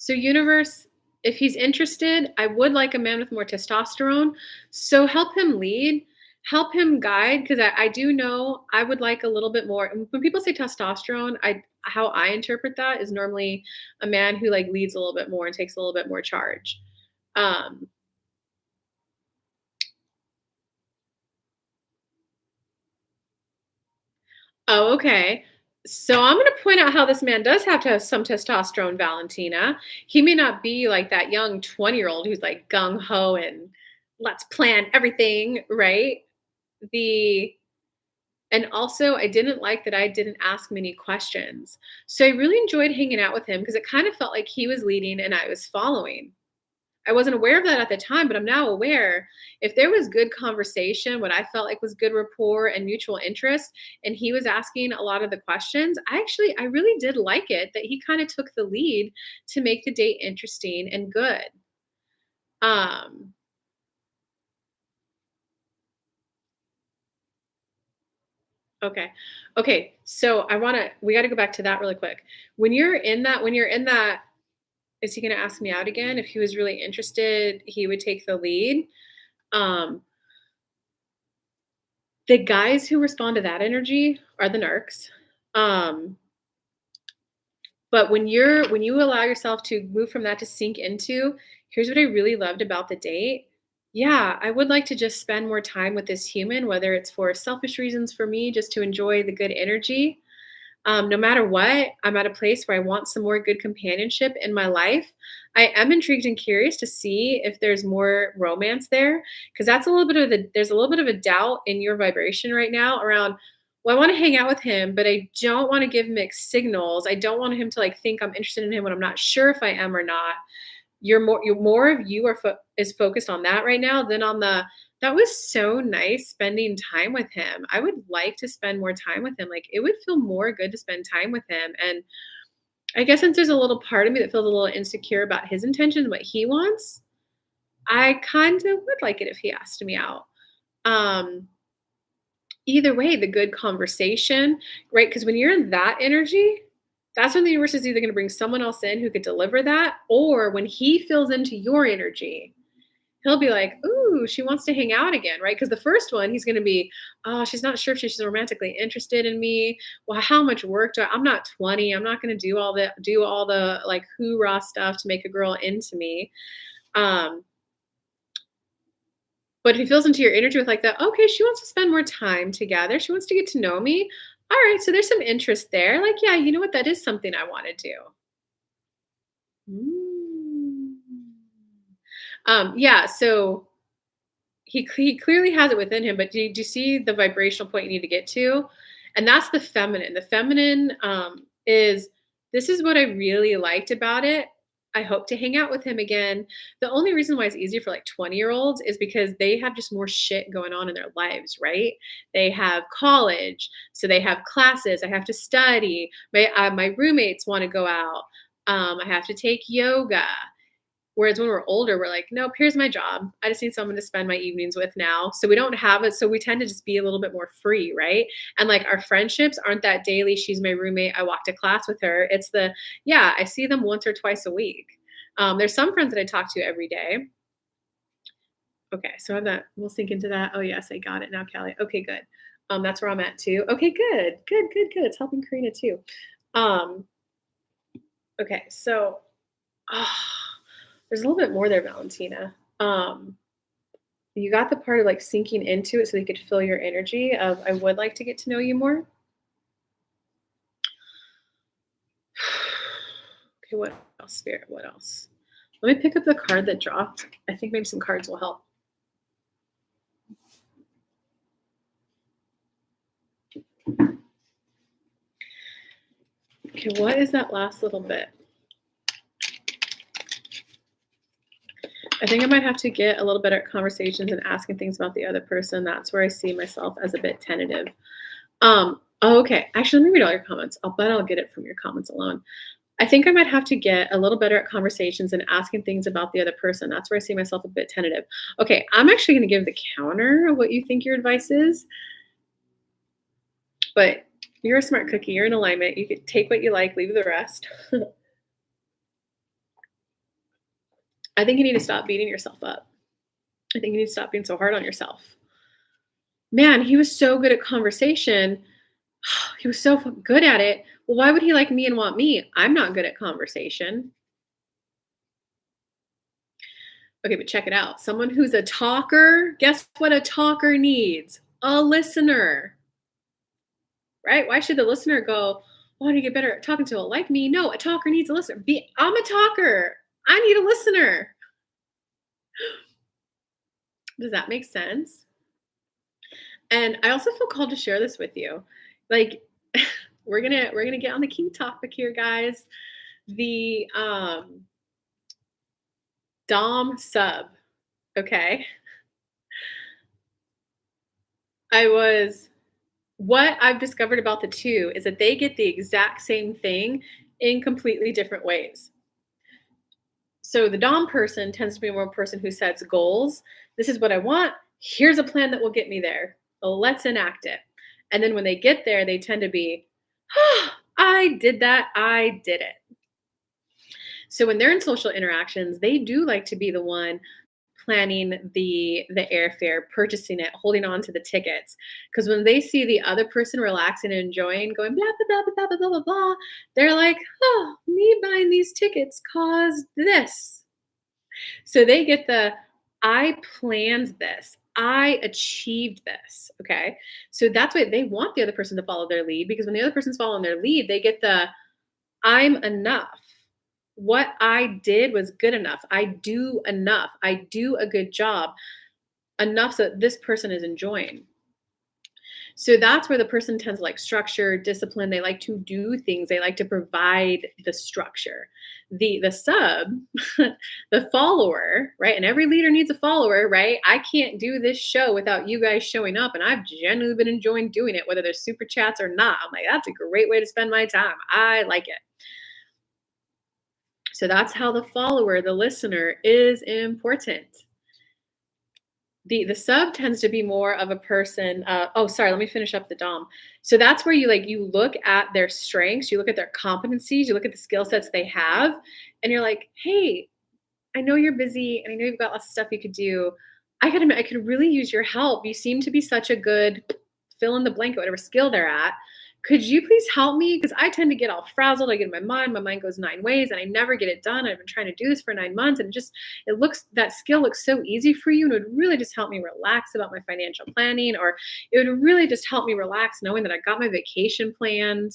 So, universe, if he's interested, I would like a man with more testosterone. So, help him lead, help him guide, because I do know I would like a little bit more. And when people say testosterone, how I interpret that is normally a man who like leads a little bit more and takes a little bit more charge. Um, oh, okay. So I'm going to point out how this man does have to have some testosterone, Valentina. He may not be like that young 20-year-old who's like gung ho and let's plan everything, right? The and also I didn't like that I didn't ask many questions. So I really enjoyed hanging out with him because it kind of felt like he was leading and I was following. I wasn't aware of that at the time, but I'm now aware. If there was good conversation, what I felt like was good rapport and mutual interest, and he was asking a lot of the questions, I really did like it that he kind of took the lead to make the date interesting and good. Um, okay. Okay. So we got to go back to that really quick. When you're in that, is he going to ask me out again? If he was really interested, he would take the lead. Um, The guys who respond to that energy are the narcs. Um, but when you allow yourself to move from that to sink into, here's what I really loved about the date. Yeah, I would like to just spend more time with this human, whether it's for selfish reasons for me, just to enjoy the good energy, no matter what, I'm at a place where I want some more good companionship in my life. I am intrigued and curious to see if there's more romance there, because there's a little bit of a doubt in your vibration right now around. Well, I want to hang out with him, but I don't want to give mixed signals. I don't want him to like think I'm interested in him when I'm not sure if I am or not. You're more of you is focused on that right now than on the that was so nice spending time with him. I would like to spend more time with him. Like it would feel more good to spend time with him. And I guess since there's a little part of me that feels a little insecure about his intentions and what he wants, I kind of would like it if he asked me out. Um, Either way, the good conversation, right? Because when you're in that energy, that's when the universe is either going to bring someone else in who could deliver that, or when he fills into your energy, He'll be like, "Ooh, she wants to hang out again," right? Because the first one, he's gonna be, "Oh, she's not sure if she's romantically interested in me. Well, how much work do I'm not 20. I'm not gonna do all the like hoorah stuff to make a girl into me." Um, but if he feels into your energy with like that, okay, she wants to spend more time together. She wants to get to know me. All right, so there's some interest there. Like, yeah, you know what? That is something I want to do. Mm. Yeah, so he clearly has it within him, but do you see the vibrational point you need to get to? And that's the feminine. The feminine is this is what I really liked about it. I hope to hang out with him again. The only reason why it's easier for like 20-year-olds is because they have just more shit going on in their lives, right? They have college, so they have classes. I have to study. My roommates want to go out. I have to take yoga. Whereas when we're older, we're like, nope, here's my job. I just need someone to spend my evenings with now. So we don't have it. So we tend to just be a little bit more free, right? And like our friendships aren't that daily. She's my roommate. I walk to class with her. It's yeah, I see them once or twice a week. There's some friends that I talk to every day. Okay, so I'm that. We'll sink into that. Oh yes, I got it now, Kelly. Okay, good. That's where I'm at too. Okay, good, good, good, good. It's helping Karina too. Um, okay, so there's a little bit more there, Valentina. You got the part of like sinking into it so they could feel your energy of I would like to get to know you more. Okay, what else, Spirit? What else? Let me pick up the card that dropped. I think maybe some cards will help. Okay, what is that last little bit? I think I might have to get a little better at conversations and asking things about the other person. That's where I see myself as a bit tentative. Okay. Actually, let me read all your comments. I'll bet I'll get it from your comments alone. I think I might have to get a little better at conversations and asking things about the other person. That's where I see myself a bit tentative. Okay, I'm actually going to give the counter of what you think your advice is. But you're a smart cookie. You're in alignment. You could take what you like, leave the rest. I think you need to stop beating yourself up. I think you need to stop being so hard on yourself. Man, he was so good at conversation. He was so good at it. Well, why would he like me and want me? I'm not good at conversation. Okay, but check it out. Someone who's a talker, guess what a talker needs? A listener, right? Why should the listener go, oh, I want to get better at talking to like me? No, a talker needs a listener. I'm a talker. I need a listener. Does that make sense? And I also feel called to share this with you. Like we're gonna get on the key topic here, guys. The Dom sub. Okay. What I've discovered about the two is that they get the exact same thing in completely different ways. So the Dom person tends to be more a person who sets goals. This is what I want. Here's a plan that will get me there. Let's enact it. And then when they get there, they tend to be, oh, I did that. I did it. So when they're in social interactions, they do like to be the one planning the airfare, purchasing it, holding on to the tickets. Because when they see the other person relaxing and enjoying, going blah blah blah blah blah blah blah blah, they're like, oh, me buying these tickets caused this. So they get the I planned this. I achieved this. Okay. So that's why they want the other person to follow their lead because when the other person's following their lead, they get the I'm enough. What I did was good enough. I do enough. I do a good job enough so that this person is enjoying. So that's where the person tends to like structure, discipline. They like to do things. They like to provide the structure. The sub, the follower, right? And every leader needs a follower, right? I can't do this show without you guys showing up. And I've genuinely been enjoying doing it, whether there's super chats or not. I'm like, that's a great way to spend my time. I like it. So that's how the follower, the listener is important. The sub tends to be more of a person. Let me finish up the Dom. So that's where you look at their strengths, you look at their competencies, you look at the skill sets they have, and you're like, hey, I know you're busy and I know you've got lots of stuff you could do. I gotta admit, I could really use your help. You seem to be such a good fill in the blank at whatever skill they're at. Could you please help me? Because I tend to get all frazzled. I get in my mind. My mind goes nine ways, and I never get it done. I've been trying to do this for 9 months, and it looks that skill looks so easy for you, and it would really just help me relax about my financial planning, or it would really just help me relax knowing that I got my vacation planned.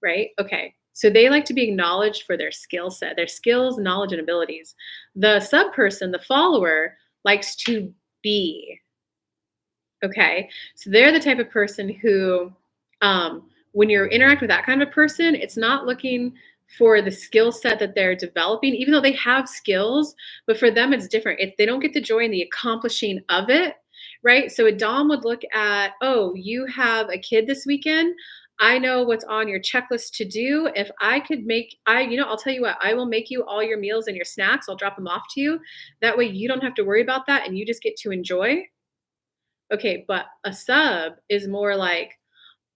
Right? Okay. So they like to be acknowledged for their skill set, their skills, knowledge, and abilities. The sub person, the follower, likes to be. Okay. So they're the type of person who, when you're interacting with that kind of a person, it's not looking for the skill set that they're developing, even though they have skills, but for them it's different. If they don't get the joy in the accomplishing of it, right? So a Dom would look at, oh, you have a kid this weekend. I know what's on your checklist to do. If I could I'll tell you what, I will make you all your meals and your snacks. I'll drop them off to you. That way you don't have to worry about that and you just get to enjoy. Okay, but a sub is more like,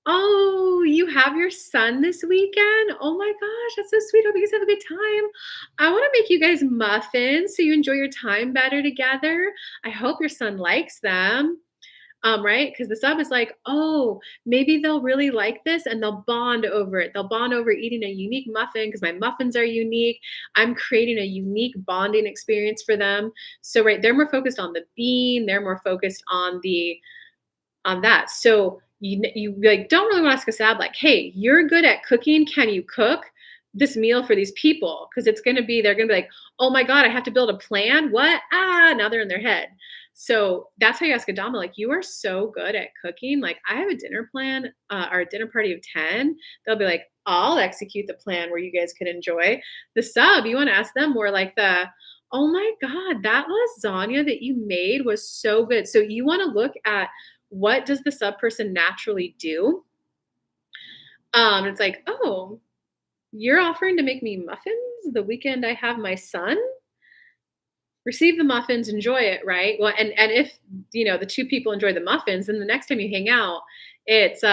"Oh, you have your son this weekend? Oh my gosh, that's so sweet. Hope you guys have a good time. I wanna make you guys muffins so you enjoy your time better together. I hope your son likes them." Right? Because the sub is like, "Oh, maybe they'll really like this and they'll bond over it. They'll bond over eating a unique muffin because my muffins are unique. I'm creating a unique bonding experience for them." So, right, they're more focused on the being, they're more focused on that. So you like don't really want to ask a sab like, "Hey, you're good at cooking. Can you cook this meal for these people?" Because they're gonna be like, "Oh my god, I have to build a plan. What? Ah!" Now they're in their head. So that's how you ask a Dama, like, "You are so good at cooking. Like, I have a dinner plan or a dinner party of 10." They'll be like, "I'll execute the plan where you guys can enjoy." The sub, you want to ask them more like "Oh my god, that lasagna that you made was so good." So you want to look at what does the sub person naturally do? It's like, "Oh, you're offering to make me muffins the weekend I have my son? Receive the muffins, enjoy it," right? Well, and if, the 2 people enjoy the muffins, then the next time you hang out, it's,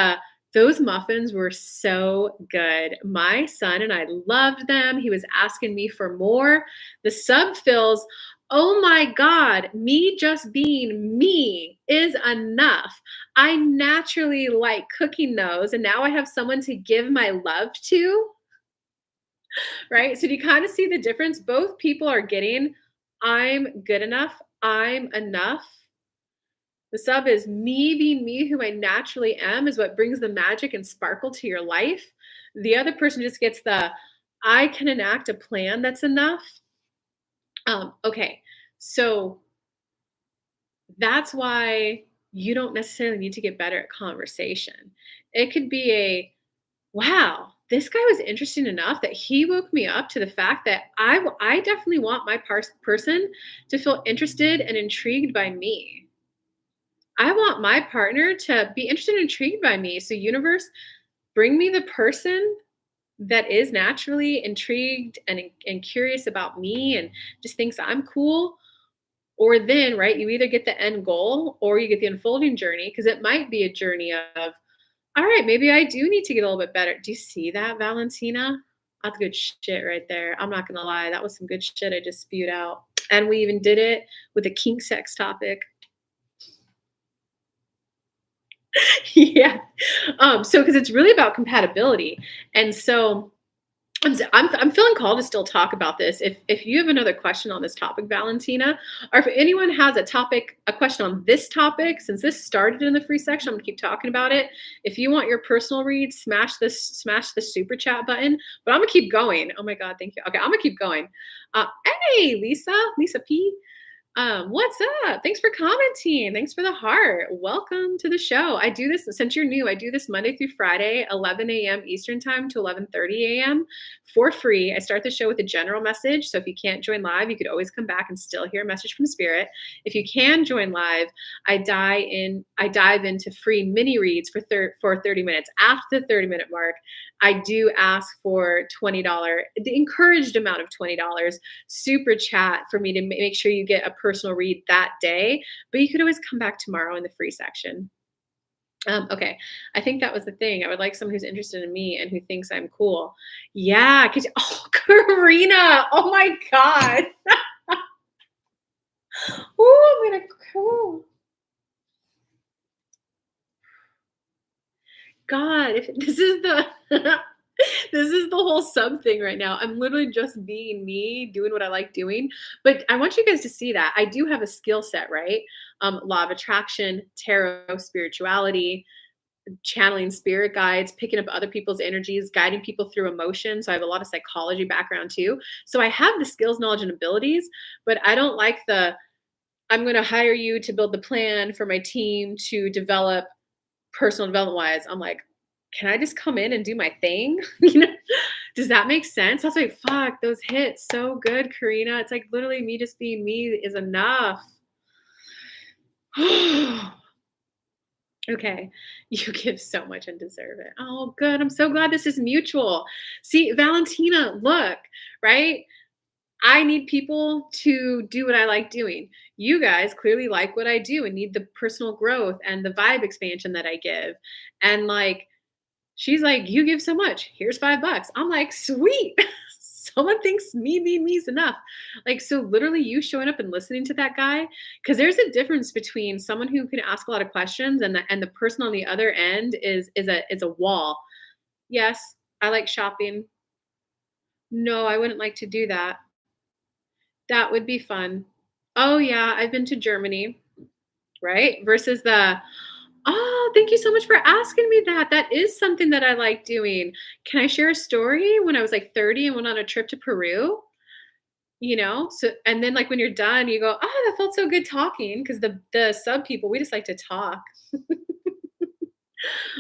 "Those muffins were so good. My son and I loved them. He was asking me for more." The sub feels, "Oh my god, me just being me is enough. I naturally like cooking those, and now I have someone to give my love to." Right? So do you kind of see the difference? Both people are getting, "I'm good enough. I'm enough." The sub is me being me, who I naturally am, is what brings the magic and sparkle to your life. The other person just gets I can enact a plan that's enough. Okay. So that's why you don't necessarily need to get better at conversation. It could be wow, this guy was interesting enough that he woke me up to the fact that I definitely want my person to feel interested and intrigued by me. I want my partner to be interested and intrigued by me. So, universe, bring me the person that is naturally intrigued and curious about me and just thinks I'm cool. Or then, right, you either get the end goal or you get the unfolding journey, because it might be a journey of, all right, maybe I do need to get a little bit better. Do you see that, Valentina? That's good shit right there. I'm not gonna lie. That was some good shit I just spewed out. And we even did it with a kink sex topic. Yeah. So because it's really about compatibility. And so I'm feeling called to still talk about this. If you have another question on this topic, Valentina, or if anyone has a question on this topic, since this started in the free section, I'm gonna keep talking about it. If you want your personal read, smash the super chat button. But I'm gonna keep going. Oh my god, thank you. Okay, I'm gonna keep going. Hey, Lisa P. What's up? Thanks for commenting. Thanks for the heart. Welcome to the show. I do this, since you're new, I do this Monday through Friday, 11 a.m. Eastern time to 11:30 a.m. for free. I start the show with a general message. So if you can't join live, you could always come back and still hear a message from Spirit. If you can join live, I dive into free mini reads for 30 minutes. After the 30-minute mark, I do ask for $20, the encouraged amount of $20 super chat for me to make sure you get a personal read that day. But you could always come back tomorrow in the free section. Okay, I think that was the thing. I would like someone who's interested in me and who thinks I'm cool. Yeah, oh, Karina, oh my god. Ooh, I'm gonna ooh. God, if this is the this is the whole sub thing right now. I'm literally just being me, doing what I like doing. But I want you guys to see that I do have a skill set, right? Law of attraction, tarot, spirituality, channeling spirit guides, picking up other people's energies, guiding people through emotion. So I have a lot of psychology background too. So I have the skills, knowledge, and abilities, but I don't like the I'm going to hire you to build the plan for my team to develop personal development wise. I'm like, can I just come in and do my thing? You know, does that make sense? I was like, fuck, those hit so good, Karina. It's like literally me just being me is enough. Okay. You give so much and deserve it. Oh, good. I'm so glad this is mutual. See, Valentina, look, right? I need people to do what I like doing. You guys clearly like what I do and need the personal growth and the vibe expansion that I give. And like, she's like, you give so much. Here's $5. I'm like, sweet. Someone thinks me is enough. Like, so literally you showing up and listening to that guy, because there's a difference between someone who can ask a lot of questions and the person on the other end is a wall. Yes, I like shopping. No, I wouldn't like to do that. That would be fun. Oh yeah, I've been to Germany, right? Versus the, oh, thank you so much for asking me that. That is something that I like doing. Can I share a story when I was like 30 and went on a trip to Peru? You know, so and then like when you're done, you go, oh, that felt so good talking because the sub people we just like to talk.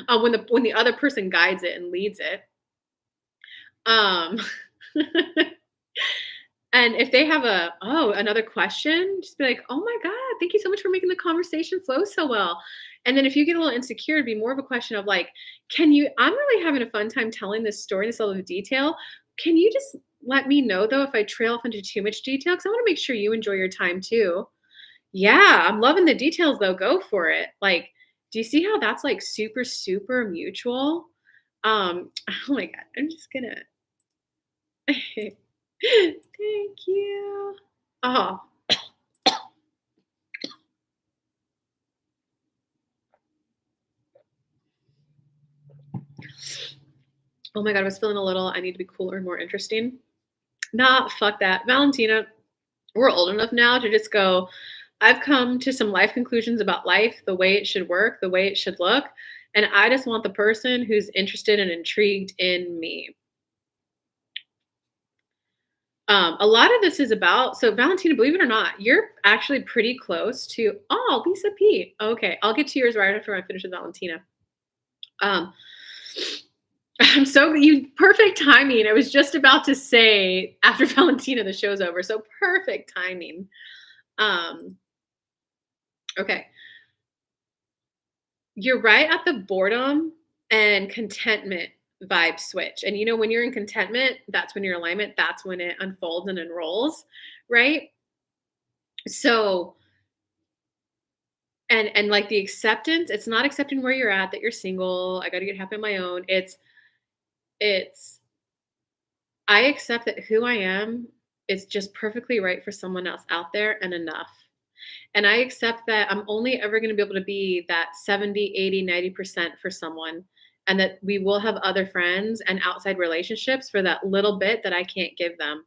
When the other person guides it and leads it. Um, and if they have another question, just be like, oh my God, thank you so much for making the conversation flow so well. And then if you get a little insecure, it'd be more of a question of like, I'm really having a fun time telling this story in this level of detail. Can you just let me know though if I trail off into too much detail? Because I want to make sure you enjoy your time too. Yeah, I'm loving the details though. Go for it. Like, do you see how that's like super, super mutual? Oh my God, I'm just gonna thank you. Oh, oh my God, I was feeling a little, I need to be cooler and more interesting. Nah, fuck that. Valentina, we're old enough now to just go, I've come to some life conclusions about life, the way it should work, the way it should look. And I just want the person who's interested and intrigued in me. A lot of this is about, so Valentina, believe it or not, you're actually pretty close to, oh, Lisa P. Okay, I'll get to yours right after I finish with Valentina. Um, I'm so you perfect timing. I was just about to say after Valentina, the show's over. So perfect timing. Um, okay. You're right at the boredom and contentment vibe switch. And you know, when you're in contentment, that's when your alignment, that's when it unfolds and unrolls, right? So and like the acceptance, it's not accepting where you're at, that you're single, I gotta get happy on my own. It's I accept that who I am is just perfectly right for someone else out there and enough. And I accept that I'm only ever going to be able to be that 70, 80, 90% for someone. And that we will have other friends and outside relationships for that little bit that I can't give them.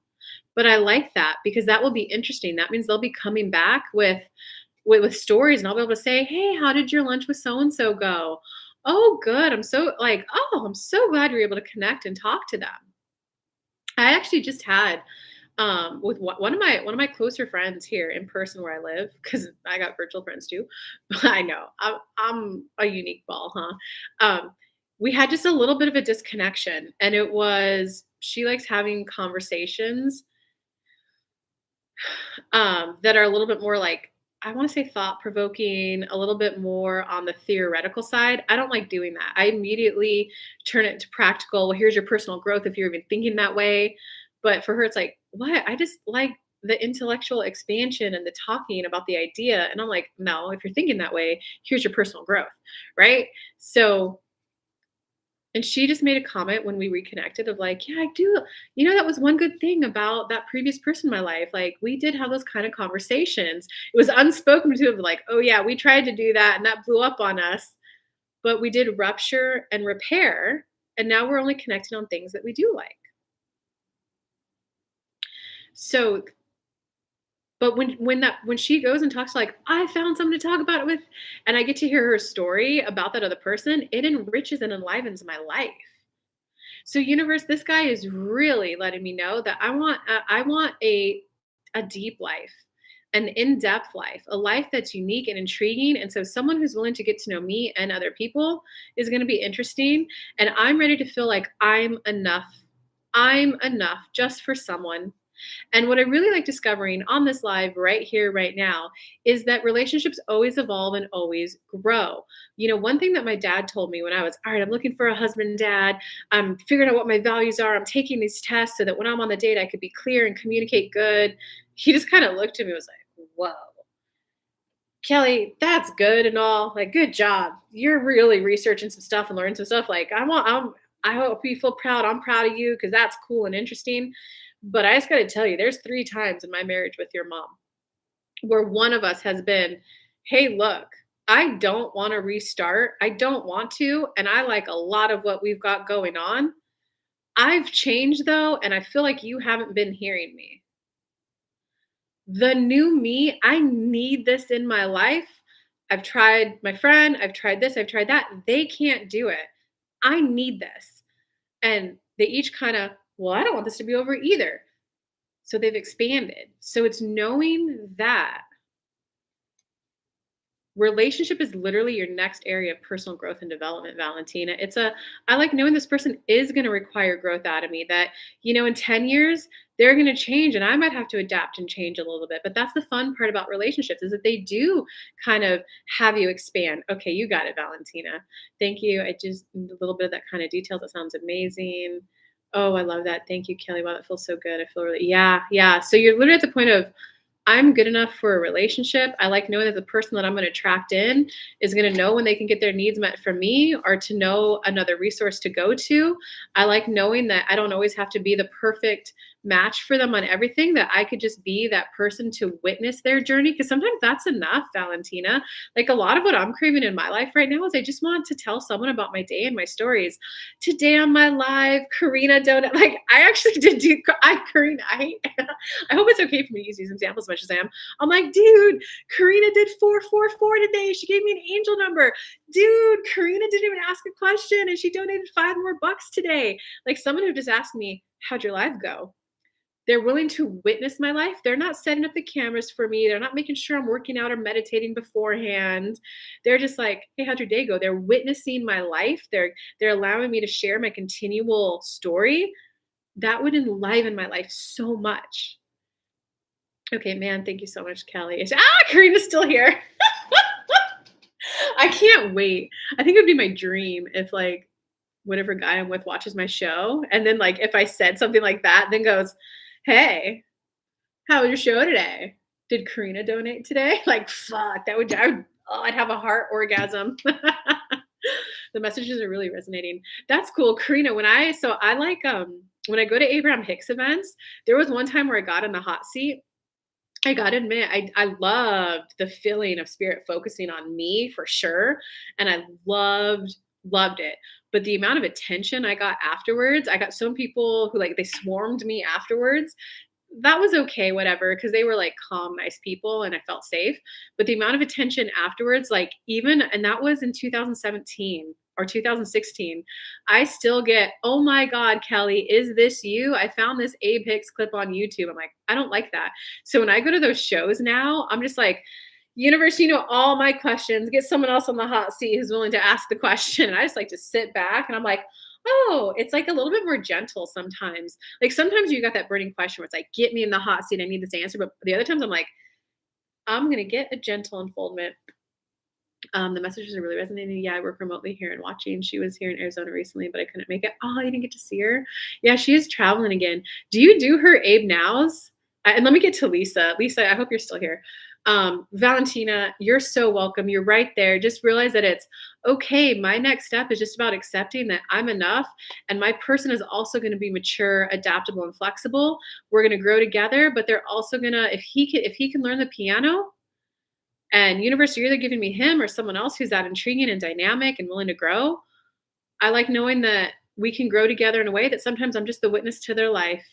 But I like that because that will be interesting. That means they'll be coming back with stories and I'll be able to say, hey, how did your lunch with so and so go? Oh, good. I'm so glad you're able to connect and talk to them. I actually just had with one of my closer friends here in person where I live, because I got virtual friends too. I know I'm a unique ball, huh? We had just a little bit of a disconnection, and it was she likes having conversations that are a little bit more like I want to say thought provoking, a little bit more on the theoretical side. I don't like doing that. I immediately turn it into practical. Well, here's your personal growth if you're even thinking that way. But for her, it's like, what? I just like the intellectual expansion and the talking about the idea. And I'm like, no, if you're thinking that way, here's your personal growth. Right. So And she just made a comment when we reconnected of like, "Yeah, I do. That was one good thing about that previous person in my life. Like, we did have those kind of conversations. It was unspoken to of like, oh yeah, we tried to do that and that blew up on us, but we did rupture and repair, and now we're only connected on things that we do like." So, but when she goes and talks like, "I found someone to talk about it with," and I get to hear her story about that other person, it enriches and enlivens my life. So universe, this guy is really letting me know that I want a deep life, an in-depth life, a life that's unique and intriguing. And so someone who's willing to get to know me and other people is going to be interesting. And I'm ready to feel like I'm enough. I'm enough just for someone. And what I really like discovering on this live right here, right now, is that relationships always evolve and always grow. One thing that my dad told me when I was, all right, I'm looking for a husband, dad. I'm figuring out what my values are. I'm taking these tests so that when I'm on the date, I could be clear and communicate good. He just kind of looked at me and was like, whoa, Kelly, that's good and all. Like, good job. You're really researching some stuff and learning some stuff. Like, I hope you feel proud. I'm proud of you because that's cool and interesting. But I just got to tell you, there's 3 times in my marriage with your mom where one of us has been, hey, look, I don't want to restart. I don't want to. And I like a lot of what we've got going on. I've changed though. And I feel like you haven't been hearing me. The new me, I need this in my life. I've tried my friend, I've tried this, I've tried that. They can't do it. I need this. And they each kind of, well, I don't want this to be over either. So they've expanded. So it's knowing that relationship is literally your next area of personal growth and development, Valentina. I like knowing this person is going to require growth out of me, that, in 10 years, they're going to change and I might have to adapt and change a little bit. But that's the fun part about relationships, is that they do kind of have you expand. Okay, you got it, Valentina. Thank you. I just, a little bit of that kind of details. That sounds amazing. Oh, I love that. Thank you, Kelly. Wow, that feels so good. I feel really, yeah, yeah. So you're literally at the point of, I'm good enough for a relationship. I like knowing that the person that I'm going to attract in is going to know when they can get their needs met from me, or to know another resource to go to. I like knowing that I don't always have to be the perfect match for them on everything, that I could just be that person to witness their journey. Because sometimes that's enough, Valentina. Like, a lot of what I'm craving in my life right now is I just want to tell someone about my day and my stories. Today on my live, Karina Donut, like, I actually did do, Karina, I hope it's okay for me to use these examples as much as I am. I'm like, dude, Karina did 444 today. She gave me an angel number. Dude, Karina didn't even ask a question and she donated $5 more today. Like, someone who just asked me, how'd your life go? They're willing to witness my life. They're not setting up the cameras for me. They're not making sure I'm working out or meditating beforehand. They're just like, hey, how'd your day go? They're witnessing my life. They're allowing me to share my continual story. That would enliven my life so much. Okay, man, thank you so much, Kelly. Karina's still here. I can't wait. I think it would be my dream if, like, whatever guy I'm with watches my show, and then, like, if I said something like that, then goes, hey, how was your show today? Did Karina donate today? Like, fuck, I'd have a heart orgasm. The messages are really resonating. That's cool. Karina, when I go to Abraham Hicks events, there was one time where I got in the hot seat. I gotta admit, I loved the feeling of spirit focusing on me for sure. And I loved it. But the amount of attention I got afterwards, I got some people who, like, they swarmed me afterwards. That was okay, whatever, because they were like calm, nice people and I felt safe. But the amount of attention afterwards, like, and that was in 2017 or 2016, I still get, oh my God, Kelly, is this you? I found this Abe Hicks clip on YouTube. I'm like, I don't like that. So when I go to those shows now, I'm just like, universe, all my questions, get someone else on the hot seat who's willing to ask the question. And I just like to sit back and I'm like, oh, it's like a little bit more gentle sometimes. Like, sometimes you got that burning question where it's like, get me in the hot seat. I need this answer. But the other times I'm like, I'm going to get a gentle unfoldment. The messages are really resonating. Yeah, I work remotely here and watching. She was here in Arizona recently, but I couldn't make it. Oh, you didn't get to see her? Yeah, she is traveling again. Do you do her Abe Nows? And let me get to Lisa. Lisa, I hope you're still here. Valentina, you're so welcome. You're right there. Just realize that it's okay. My next step is just about accepting that I'm enough, and my person is also going to be mature, adaptable, and flexible. We're going to grow together, but they're also going to, if he can learn the piano, and universe, you're either giving me him or someone else who's that intriguing and dynamic and willing to grow. I like knowing that we can grow together in a way that sometimes I'm just the witness to their life.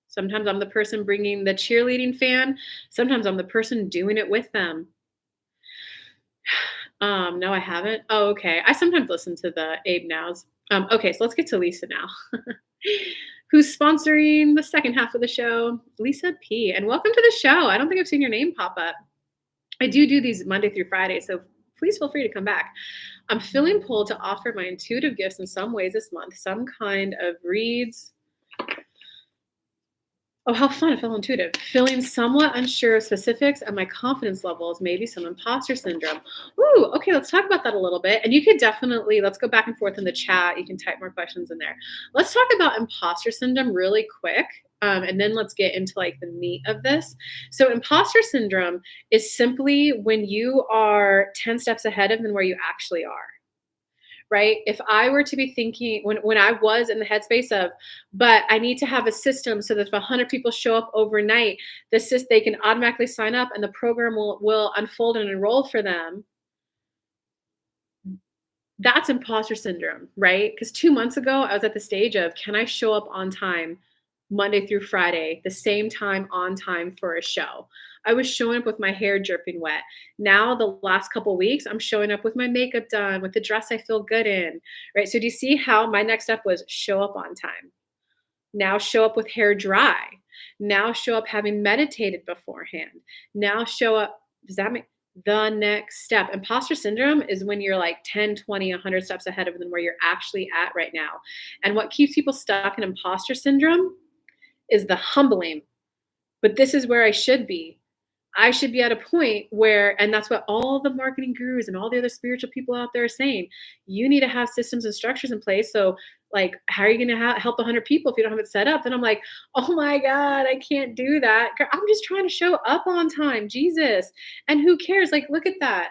Sometimes I'm the person bringing the cheerleading fan. Sometimes I'm the person doing it with them. No, I haven't. Oh, okay. I sometimes listen to the Abe Nows. Okay, so let's get to Lisa now, who's sponsoring the second half of the show. Lisa P. And welcome to the show. I don't think I've seen your name pop up. I do these Monday through Friday, so please feel free to come back. I'm feeling pulled to offer my intuitive gifts in some ways this month, some kind of reads. Oh, how fun. I feel intuitive. Feeling somewhat unsure of specifics and my confidence levels, maybe some imposter syndrome. Ooh, okay, let's talk about that a little bit. And you could definitely, let's go back and forth in the chat. You can type more questions in there. Let's talk about imposter syndrome really quick. And then let's get into like the meat of this. So imposter syndrome is simply when you are 10 steps ahead of than where you actually are. Right? If I were to be thinking when I was in the headspace of, but I need to have a system so that if 100 people show up overnight, they can automatically sign up and the program will unfold and enroll for them. That's imposter syndrome, right? Because 2 months ago, I was at the stage of, can I show up on time Monday through Friday, the same time on time for a show? I was showing up with my hair dripping wet. Now, the last couple weeks, I'm showing up with my makeup done, with the dress I feel good in, right? So do you see how my next step was show up on time? Now show up with hair dry. Now show up having meditated beforehand. Now show up, does that make the next step? Imposter syndrome is when you're like 10, 20, 100 steps ahead of them where you're actually at right now. And what keeps people stuck in imposter syndrome is the humbling. But this is where I should be. I should be at a point where, and that's what all the marketing gurus and all the other spiritual people out there are saying, you need to have systems and structures in place. So, like, how are you going to help 100 people if you don't have it set up? And I'm like, oh my God, I can't do that. I'm just trying to show up on time, Jesus. And who cares? Like, look at that.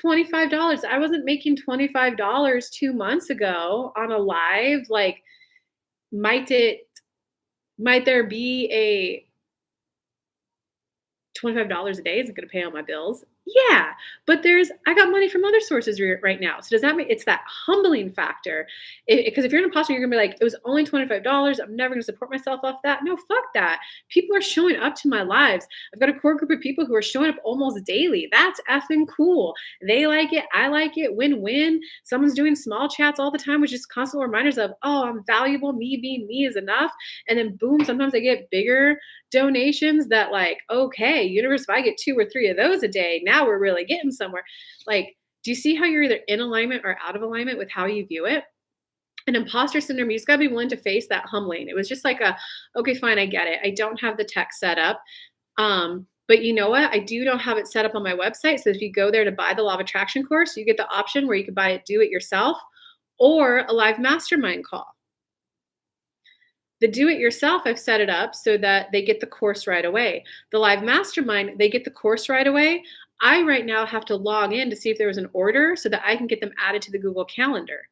$25. I wasn't making $25 2 months ago on a live. Like, might there be a $25 a day isn't going to pay all my bills? Yeah, but I got money from other sources right now. So does that mean it's that humbling factor? Because if you're an imposter, you're going to be like, it was only $25. I'm never going to support myself off that. No, fuck that. People are showing up to my lives. I've got a core group of people who are showing up almost daily. That's effing cool. They like it. I like it. Win-win. Someone's doing small chats all the time, which is constant reminders of, oh, I'm valuable. Me being me is enough. And then boom, sometimes I get bigger donations that like, okay, universe, if I get 2 or 3 of those a day, now we're really getting somewhere. Like, do you see how you're either in alignment or out of alignment with how you view it? And imposter syndrome, you just got to be willing to face that humbling. It was just like okay, fine, I get it. I don't have the tech set up. But you know what? I don't have it set up on my website. So if you go there to buy the Law of Attraction course, you get the option where you can buy it, do it yourself, or a live mastermind call. The do-it-yourself, I've set it up so that they get the course right away. The live mastermind, they get the course right away. I right now have to log in to see if there was an order so that I can get them added to the Google Calendar.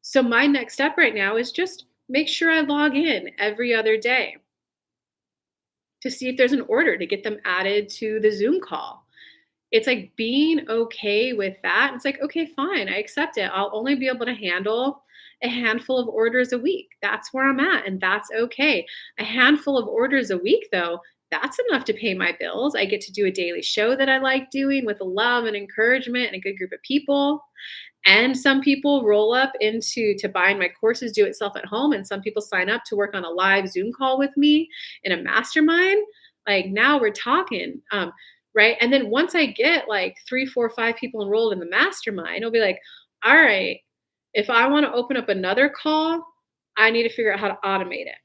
So my next step right now is just make sure I log in every other day to see if there's an order to get them added to the Zoom call. It's like being okay with that. It's like, okay, fine, I accept it. I'll only be able to handle a handful of orders a week. That's where I'm at, and that's okay. A handful of orders a week, though, that's enough to pay my bills. I get to do a daily show that I like doing with love and encouragement and a good group of people. And some people roll up to buying my courses, do it self at home. And some people sign up to work on a live Zoom call with me in a mastermind. Like, now we're talking. Right. And then once I get like 3, 4, 5 people enrolled in the mastermind, it'll be like, all right, if I want to open up another call, I need to figure out how to automate it.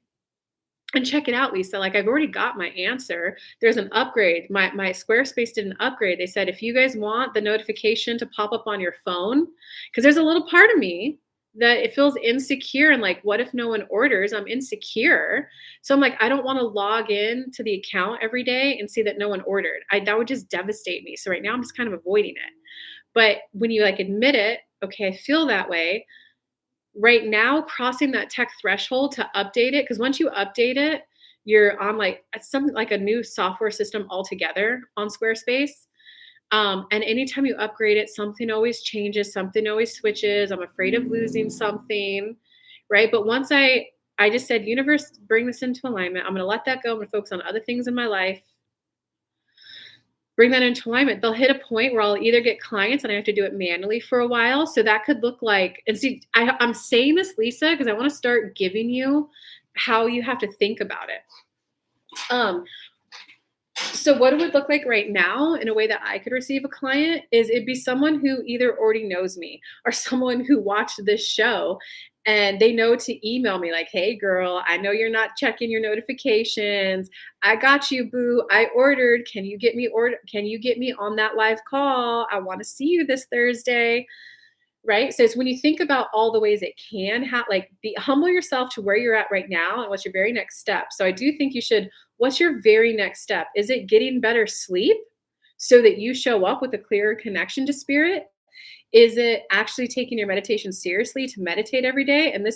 And check it out, Lisa. Like, I've already got my answer. There's an upgrade. My Squarespace did an upgrade. They said, if you guys want the notification to pop up on your phone, because there's a little part of me that it feels insecure and like, what if no one orders? I'm insecure. So I'm like, I don't want to log in to the account every day and see that no one ordered. That would just devastate me. So right now I'm just kind of avoiding it. But when you like admit it, okay, I feel that way. Right now, crossing that tech threshold to update it, because once you update it, you're on like something like a new software system altogether on Squarespace. And anytime you upgrade it, something always changes, something always switches. I'm afraid of losing something, right? But once I just said, universe, bring this into alignment. I'm going to let that go. I'm going to focus on other things in my life. Bring that into alignment. They'll hit a point where I'll either get clients and I have to do it manually for a while. So that could look like, and see, I'm saying this, Lisa, because I want to start giving you how you have to think about it. So what it would look like right now in a way that I could receive a client is it'd be someone who either already knows me or someone who watched this show and they know to email me like, hey girl, I know you're not checking your notifications. I got you, boo. I ordered. Can you get me on that live call? I want to see you this Thursday. Right. So it's when you think about all the ways it can like be humble yourself to where you're at right now and what's your very next step. So I do think you should, what's your very next step? Is it getting better sleep so that you show up with a clearer connection to spirit? Is it actually taking your meditation seriously to meditate every day? And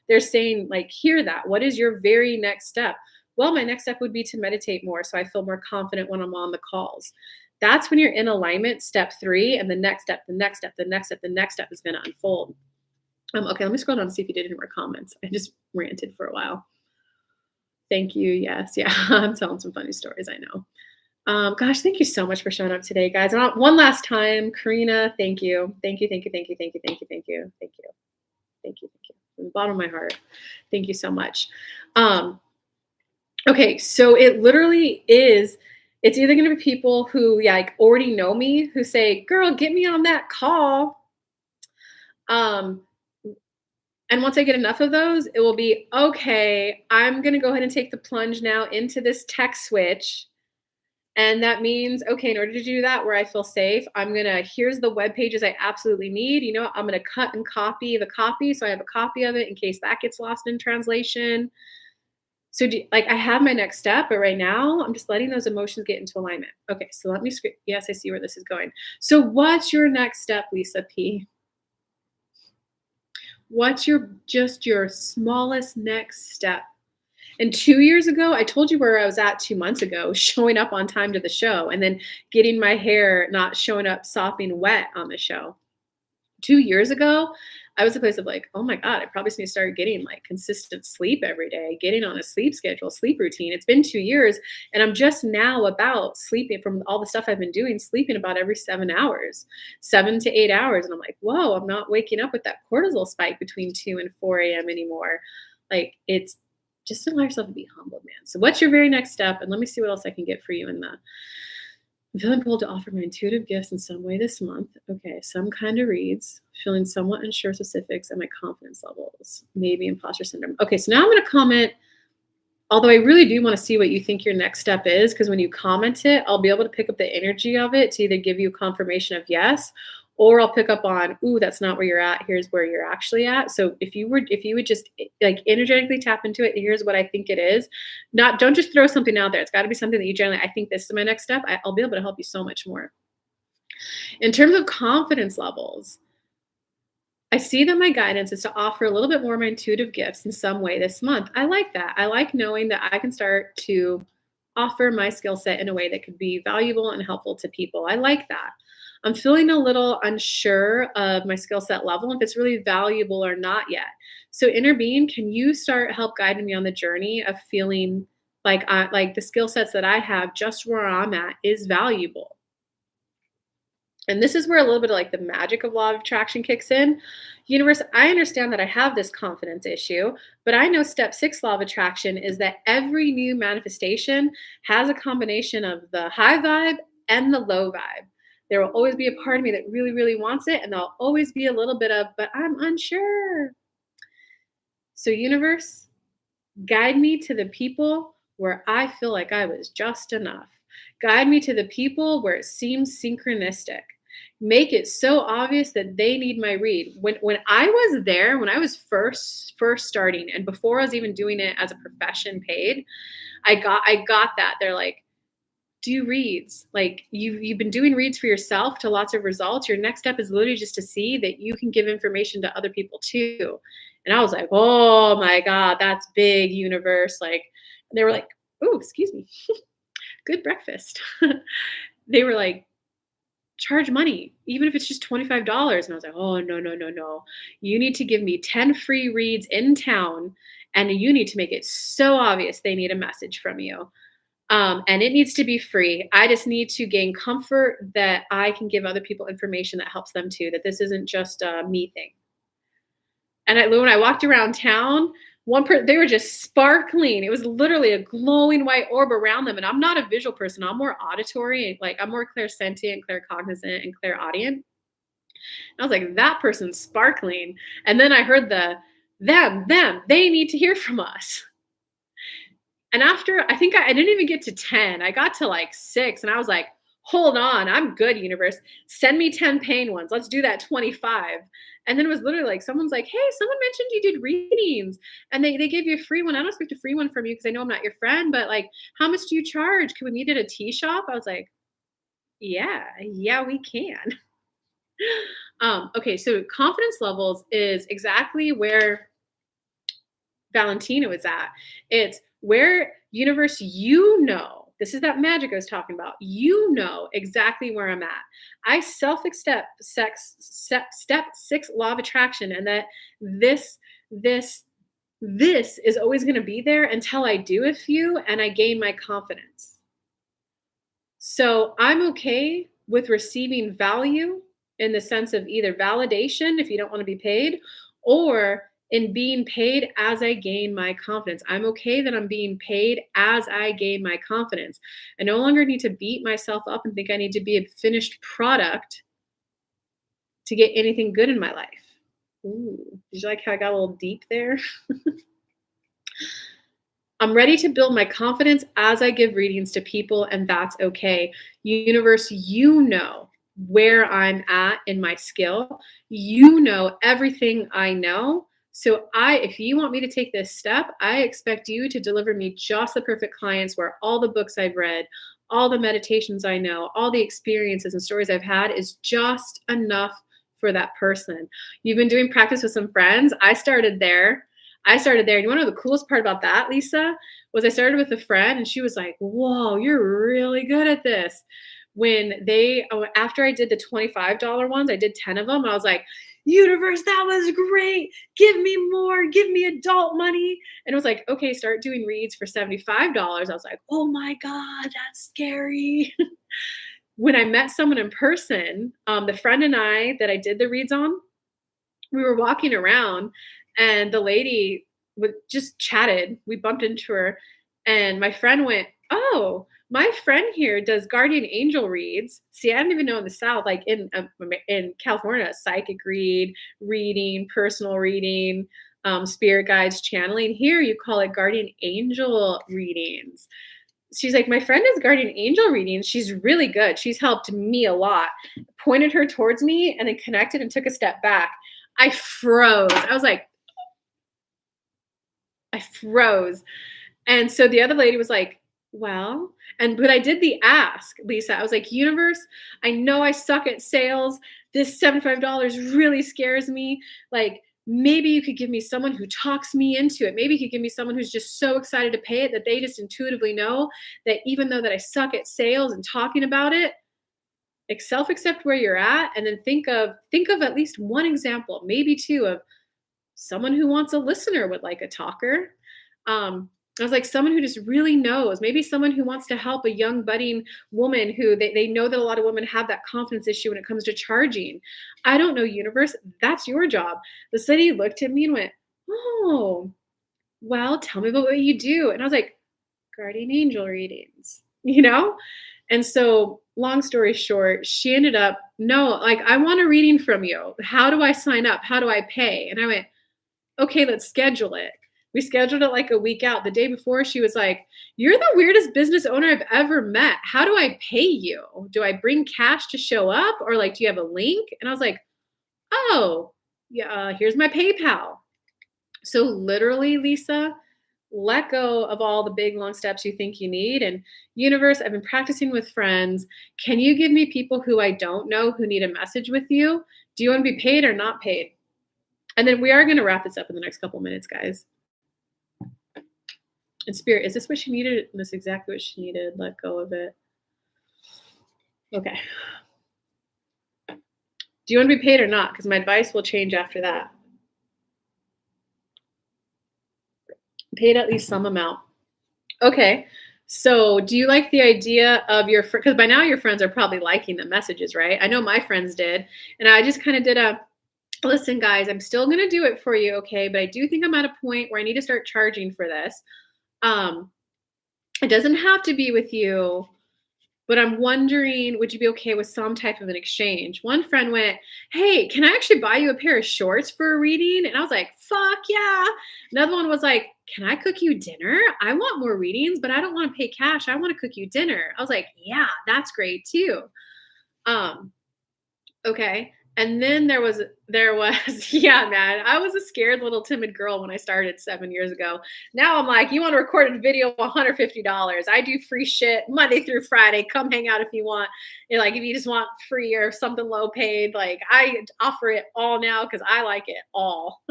they're saying like, hear that. What is your very next step? Well, my next step would be to meditate more so I feel more confident when I'm on the calls. That's when you're in alignment, step 3, and the next step, the next step, the next step, the next step is going to unfold. Okay, let me scroll down and see if you did any more comments. I just ranted for a while. Thank you. Yes. Yeah. I'm telling some funny stories. I know. Gosh, thank you so much for showing up today, guys. And one last time, Karina, thank you. Thank you. Thank you. Thank you. Thank you. Thank you. Thank you. Thank you. Thank you. Thank you. From the bottom of my heart. Thank you so much. Okay. So it literally is, it's either going to be people who like already know me who say, girl, get me on that call. And once I get enough of those, it will be, okay, I'm going to go ahead and take the plunge now into this tech switch. And that means, okay, in order to do that where I feel safe, here's the web pages I absolutely need. You know, I'm going to cut and copy the copy. So I have a copy of it in case that gets lost in translation. So I have my next step, but right now I'm just letting those emotions get into alignment. Okay, so let me screen. Yes, I see where this is going. So what's your next step, Lisa P? What's your smallest next step? And 2 years ago, I told you where I was at 2 months ago, showing up on time to the show and then getting my hair not showing up sopping wet on the show. 2 years ago, I was a place of like, oh my God, I probably need to start getting like consistent sleep every day, getting on a sleep schedule, sleep routine. It's been 2 years and I'm just now about sleeping from all the stuff I've been doing, sleeping about every 7 hours, 7 to 8 hours. And I'm like, whoa, I'm not waking up with that cortisol spike between 2 and 4 a.m. anymore. Like it's just allow yourself to be humble, man. So what's your very next step? And let me see what else I can get for you I'm feeling pulled to offer my intuitive gifts in some way this month. Okay, some kind of reads. Feeling somewhat unsure specifics and my confidence levels. Maybe imposter syndrome. Okay, so now I'm going to comment, although I really do want to see what you think your next step is, because when you comment it, I'll be able to pick up the energy of it to either give you confirmation of yes, or I'll pick up on, ooh, that's not where you're at. Here's where you're actually at. So if you would just like energetically tap into it, here's what I think it is. Don't just throw something out there. It's got to be something that you generally, I think this is my next step. I'll be able to help you so much more. In terms of confidence levels, I see that my guidance is to offer a little bit more of my intuitive gifts in some way this month. I like that. I like knowing that I can start to offer my skill set in a way that could be valuable and helpful to people. I like that. I'm feeling a little unsure of my skill set level, if it's really valuable or not yet. So inner being, can you start help guiding me on the journey of feeling like the skill sets that I have just where I'm at is valuable? And this is where a little bit of like the magic of law of attraction kicks in. Universe, I understand that I have this confidence issue, but I know step 6 law of attraction is that every new manifestation has a combination of the high vibe and the low vibe. There will always be a part of me that really, really wants it, and there'll always be a little bit of, but I'm unsure. So universe, guide me to the people where I feel like I was just enough. Guide me to the people where it seems synchronistic. Make it so obvious that they need my read. When I was there, when I was first starting, and before I was even doing it as a profession paid, I got that. They're like, do reads. Like you've been doing reads for yourself to lots of results. Your next step is literally just to see that you can give information to other people too. And I was like, oh my God, that's big, universe. Like they were like, oh, excuse me, good breakfast. They were like, charge money, even if it's just $25. And I was like, oh, no, no, no, no. You need to give me 10 free reads in town, and you need to make it so obvious they need a message from you. And it needs to be free. I just need to gain comfort that I can give other people information that helps them too, that this isn't just a me thing. And when I walked around town, they were just sparkling. It was literally a glowing white orb around them. And I'm not a visual person. I'm more auditory. Like I'm more clairsentient, claircognizant, and clairaudient. And I was like, that person's sparkling. And then I heard them, they need to hear from us. And after, I think I didn't even get to 10. I got to like 6 and I was like, hold on, I'm good, universe. Send me 10 paying ones. Let's do that 25. And then it was literally like, someone's like, hey, someone mentioned you did readings and they gave you a free one. I don't expect a free one from you because I know I'm not your friend, but like, how much do you charge? Can we meet at a tea shop? I was like, yeah, we can. Okay, so confidence levels is exactly where Valentina was at. It's where universe, this is that magic I was talking about. You know exactly where I'm at. I self-accept step 6 law of attraction, and that this is always going to be there until I do a few and I gain my confidence. So I'm okay with receiving value in the sense of either validation if you don't want to be paid, or in being paid as I gain my confidence. I'm okay that I'm being paid as I gain my confidence. I no longer need to beat myself up and think I need to be a finished product to get anything good in my life. Ooh, did you like how I got a little deep there? I'm ready to build my confidence as I give readings to people, and that's okay. Universe, you know where I'm at in my skill. You know everything I know. So if you want me to take this step, I expect you to deliver me just the perfect clients where all the books I've read, all the meditations I know, all the experiences and stories I've had is just enough for that person. You've been doing practice with some friends. I started there. And you want to know the coolest part about that, Lisa, was I started with a friend and she was like, whoa, you're really good at this. After I did the $25 ones, I did 10 of them. I was like, universe, that was great. Give me more. Give me adult money. And it was like, okay, start doing reads for $75. I was like, oh my God, that's scary. When I met someone in person, the friend and I that I did the reads on, we were walking around and the lady just chatted. We bumped into her and my friend went, oh, my friend here does guardian angel reads. See, I didn't even know in the South, like in California, psychic reading, personal reading, spirit guides, channeling. Here you call it guardian angel readings. She's like, my friend does guardian angel readings. She's really good. She's helped me a lot. Pointed her towards me and then connected and took a step back. I froze. I froze. And so the other lady was like, well, but I did the ask, Lisa. I was like, universe, I know I suck at sales. This $75 really scares me. Like, maybe you could give me someone who talks me into it. Maybe you could give me someone who's just so excited to pay it that they just intuitively know that even though that I suck at sales and talking about it, self-accept where you're at, and then think of at least one example, maybe two, of someone who wants a listener with like a talker. I was like, someone who just really knows, maybe someone who wants to help a young budding woman who they know that a lot of women have that confidence issue when it comes to charging. I don't know, universe, that's your job. This lady looked at me and went, oh, well, tell me about what you do. And I was like, guardian angel readings, And so long story short, she ended up, no, like, I want a reading from you. How do I sign up? How do I pay? And I went, okay, let's schedule it. We scheduled it like a week out. The day before, she was like, "You're the weirdest business owner I've ever met. How do I pay you? Do I bring cash to show up, or like, do you have a link?" And I was like, "Oh, yeah, here's my PayPal." So literally, Lisa, let go of all the big long steps you think you need. And universe, I've been practicing with friends. Can you give me people who I don't know who need a message with you? Do you want to be paid or not paid? And then we are going to wrap this up in the next couple minutes, guys. And spirit, is this what she needed? This is exactly what she needed. Let go of it. Okay. Do you want to be paid or not? Because my advice will change after that. Paid at least some amount. Okay. So do you like the idea of your because by now your friends are probably liking the messages, right? I know my friends did. And I just kind of did a listen, guys, I'm still gonna do it for you, okay? But I do think I'm at a point where I need to start charging for this. Um, it doesn't have to be with you, but I'm wondering, would you be okay with some type of an exchange? One friend went, "Hey, can I actually buy you a pair of shorts for a reading?" And I was like, "Fuck yeah." Another one was like, "Can I cook you dinner? I want more readings, but I don't want to pay cash. I want to cook you dinner." I was like, "Yeah, that's great too." Um, Okay. And then there was yeah, man. I was a scared little timid girl when I started 7 years ago. Now I'm like, "You want a recorded video, $150. I do free shit Monday through Friday. Come hang out if you want. Like if you just want free or something low paid, like I offer it all now because I like it all."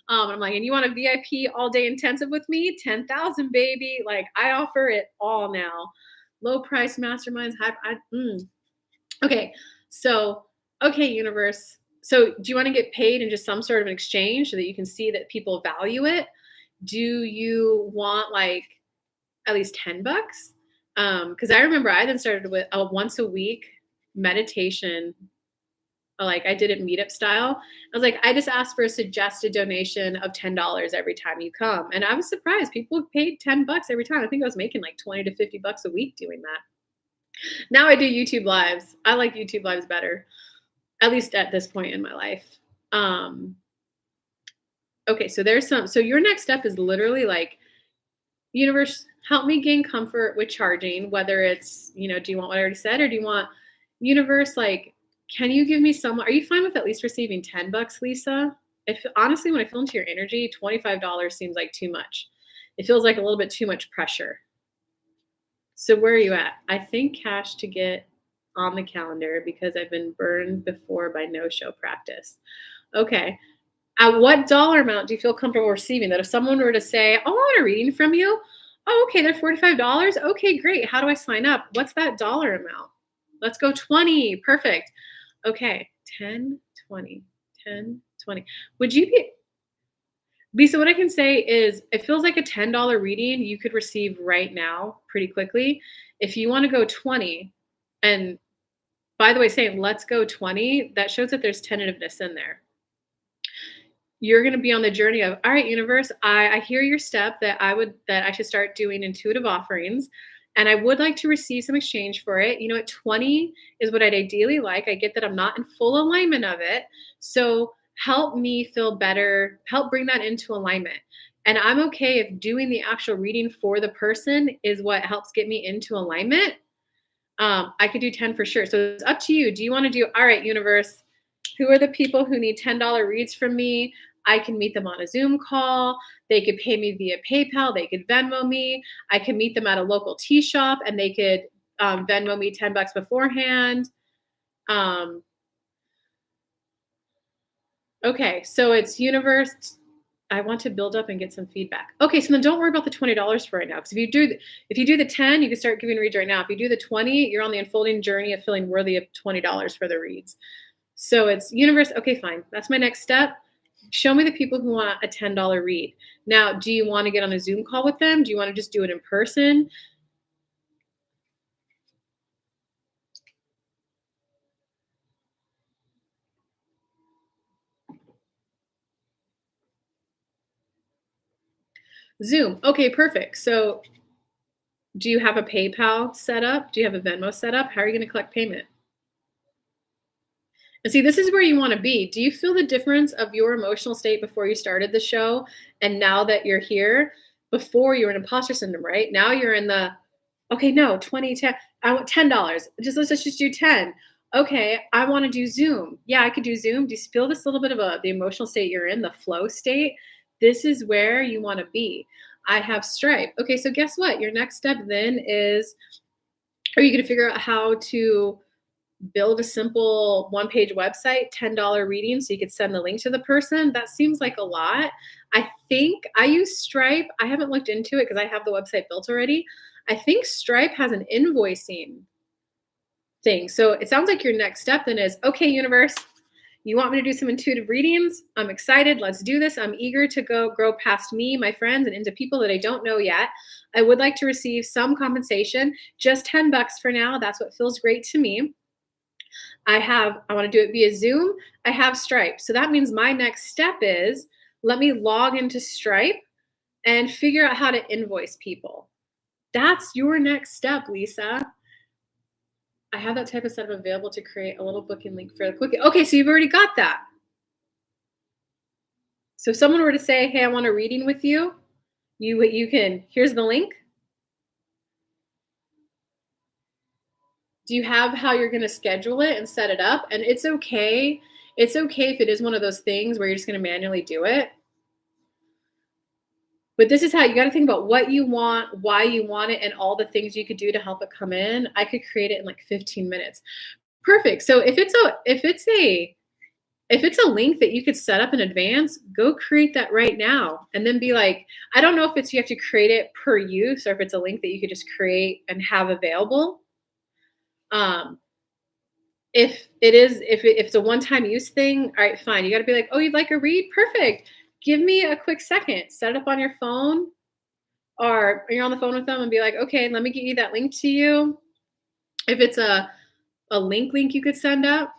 I'm like, "And you want a VIP all day intensive with me? 10,000, baby. Like I offer it all now. Low price masterminds, Okay. So, okay, universe. So, do you want to get paid in just some sort of an exchange so that you can see that people value it? Do you want like at least 10 bucks? Because I remember I then started with a once a week meditation. Like I did it meetup style. I was like, I just asked for a suggested donation of $10 every time you come. And I was surprised. People paid 10 bucks every time. I think I was making like 20 to 50 bucks a week doing that. Now I do YouTube lives. I like YouTube lives better, at least at this point in my life. Um, okay, so so your next step is literally like, universe, help me gain comfort with charging, whether it's, do you want what I already said, or do you want universe, like, can you give me some, are you fine with at least receiving 10 bucks, Lisa? If honestly, when I feel into your energy, $25 seems like too much. It feels like a little bit too much pressure. So where are you at? I think cash to get on the calendar because I've been burned before by no-show practice. Okay. At what dollar amount do you feel comfortable receiving that? If someone were to say, "Oh, I want a reading from you." "Oh, okay, they're $45. Okay, great. How do I sign up? What's that dollar amount?" Let's go 20. Perfect. Okay. 10, 20, 10, 20. Would you be Lisa, what I can say is it feels like a $10 reading you could receive right now pretty quickly. If you want to go 20, and by the way, saying let's go 20, that shows that there's tentativeness in there. You're going to be on the journey of, all right, universe, I hear your step that I should start doing intuitive offerings. And I would like to receive some exchange for it. At 20 is what I'd ideally like. I get that I'm not in full alignment of it. So help me feel better, help bring that into alignment. And I'm okay if doing the actual reading for the person is what helps get me into alignment. I could do 10 for sure. So it's up to you. Do you want to do, all right, universe, who are the people who need $10 reads from me? I can meet them on a Zoom call. They could pay me via PayPal. They could Venmo me. I could meet them at a local tea shop and they could Venmo me 10 bucks beforehand. Okay, so it's universe. I want to build up and get some feedback. Okay, so then don't worry about the $20 for right now. Because if you do the 10, you can start giving reads right now. If you do the 20, you're on the unfolding journey of feeling worthy of $20 for the reads. So it's universe. Okay, fine. That's my next step. Show me the people who want a $10 read. Now, do you want to get on a Zoom call with them? Do you want to just do it in person? Zoom. Okay, perfect. So do you have a PayPal set up? Do you have a Venmo set up? How are you going to collect payment? See, this is where you want to be. Do you feel the difference of your emotional state before you started the show and now that you're here? Before you were in imposter syndrome, right? Now you're in the, okay, no, 20, 10. I want $10. Let's just do 10. Okay, I want to do Zoom. Yeah, I could do Zoom. Do you feel this little bit of the emotional state you're in, the flow state? This is where you want to be. I have Stripe. Okay, so guess what? Your next step then is, are you going to figure out how to build a simple one-page website, $10 reading, so you could send the link to the person? That seems like a lot. I think I use Stripe. I haven't looked into it because I have the website built already. I think Stripe has an invoicing thing. So it sounds like your next step then is, okay, universe, you want me to do some intuitive readings? I'm excited. Let's do this. I'm eager to grow past me, my friends, and into people that I don't know yet. I would like to receive some compensation, just $10 for now. That's what feels great to me. I want to do it via Zoom. I have Stripe. So that means my next step is, let me log into Stripe and figure out how to invoice people. That's your next step, Lisa. I have that type of setup available to create a little booking link for the quick. Okay, so you've already got that. So if someone were to say, hey, I want a reading with you, you can, here's the link. Do you have how you're going to schedule it and set it up? And it's okay. It's okay if it is one of those things where you're just going to manually do it. But this is how you got to think about what you want, why you want it, and all the things you could do to help it come in. I could create it in like 15 minutes. Perfect. So if it's a link that you could set up in advance, go create that right now. And then be like, I don't know if it's you have to create it per use or if it's a link that you could just create and have available. If it's a one-time use thing, all right, fine. You got to be like, oh, you'd like a read? Perfect. Give me a quick second. Set it up on your phone, or you're on the phone with them and be like, okay, let me get you that link to you. If it's a link you could send up,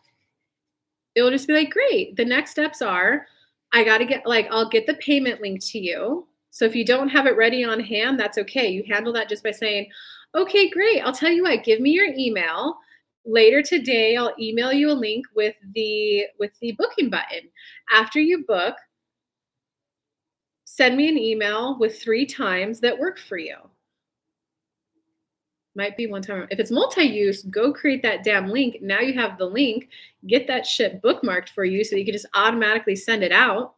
it'll just be like, great. The next steps are, I got to get, I'll get the payment link to you. So if you don't have it ready on hand, that's okay. You handle that just by saying, okay, great. I'll tell you what, give me your email. Later today, I'll email you a link with the booking button. After you book, send me an email with 3 times that work for you. Might be one time. If it's multi-use, go create that damn link. Now you have the link. Get that shit bookmarked for you so you can just automatically send it out.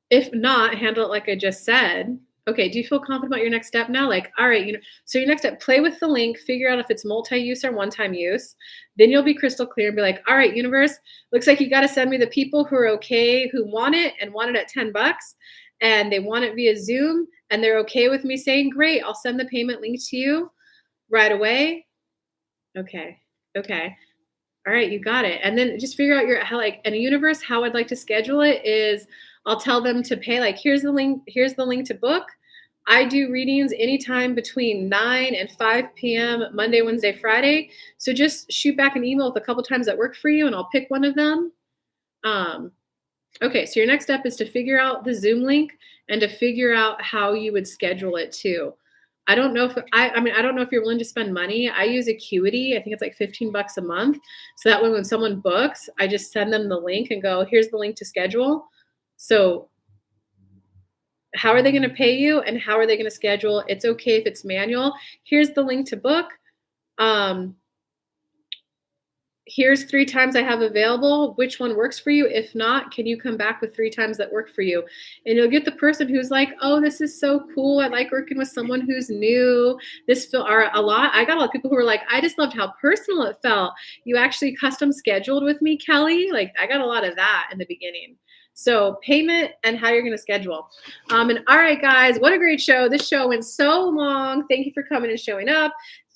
If not, handle it like I just said. Okay, do you feel confident about your next step now? Like, all right, so your next step, play with the link, figure out if it's multi-use or one-time use. Then you'll be crystal clear and be like, all right, universe, looks like you got to send me the people who are okay, who want it and want it at $10, and they want it via Zoom, and they're okay with me saying, great, I'll send the payment link to you right away. Okay. All right, you got it. And then just figure out in a universe, how I'd like to schedule it is I'll tell them to pay, like, here's the link to book. I do readings anytime between 9 and 5 p.m. Monday, Wednesday, Friday. So just shoot back an email with a couple times that work for you and I'll pick one of them. Okay, so your next step is to figure out the Zoom link and to figure out how you would schedule it too. I don't know if I don't know if you're willing to spend money. I use Acuity. I think it's like $15 a month. So that way when someone books, I just send them the link and go, here's the link to schedule. So how are they going to pay you and how are they going to schedule? It's okay if it's manual. Here's the link to book. Here's 3 times I have available. Which one works for you? If not, can you come back with 3 times that work for you? And you'll get the person who's like, oh, this is so cool. I like working with someone who's new. I got a lot of people who were like, I just loved how personal it felt. You actually custom scheduled with me, Kelly. Like, I got a lot of that in the beginning. So payment and how you're going to schedule. And all right, guys, what a great show. This show went so long. Thank you for coming and showing up.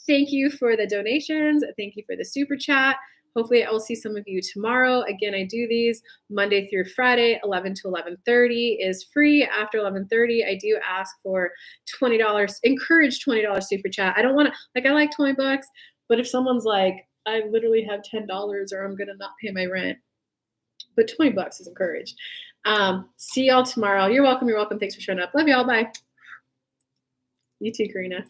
Thank you for the donations. Thank you for the super chat. Hopefully I will see some of you tomorrow. Again, I do these Monday through Friday, 11 to 11:30 is free. After 11:30, I do ask for $20, encourage $20 super chat. I don't want to, I like $20, but if someone's like, I literally have $10 or I'm going to not pay my rent, but $20 is encouraged. See y'all tomorrow. You're welcome. Thanks for showing up. Love y'all. Bye. You too, Karina.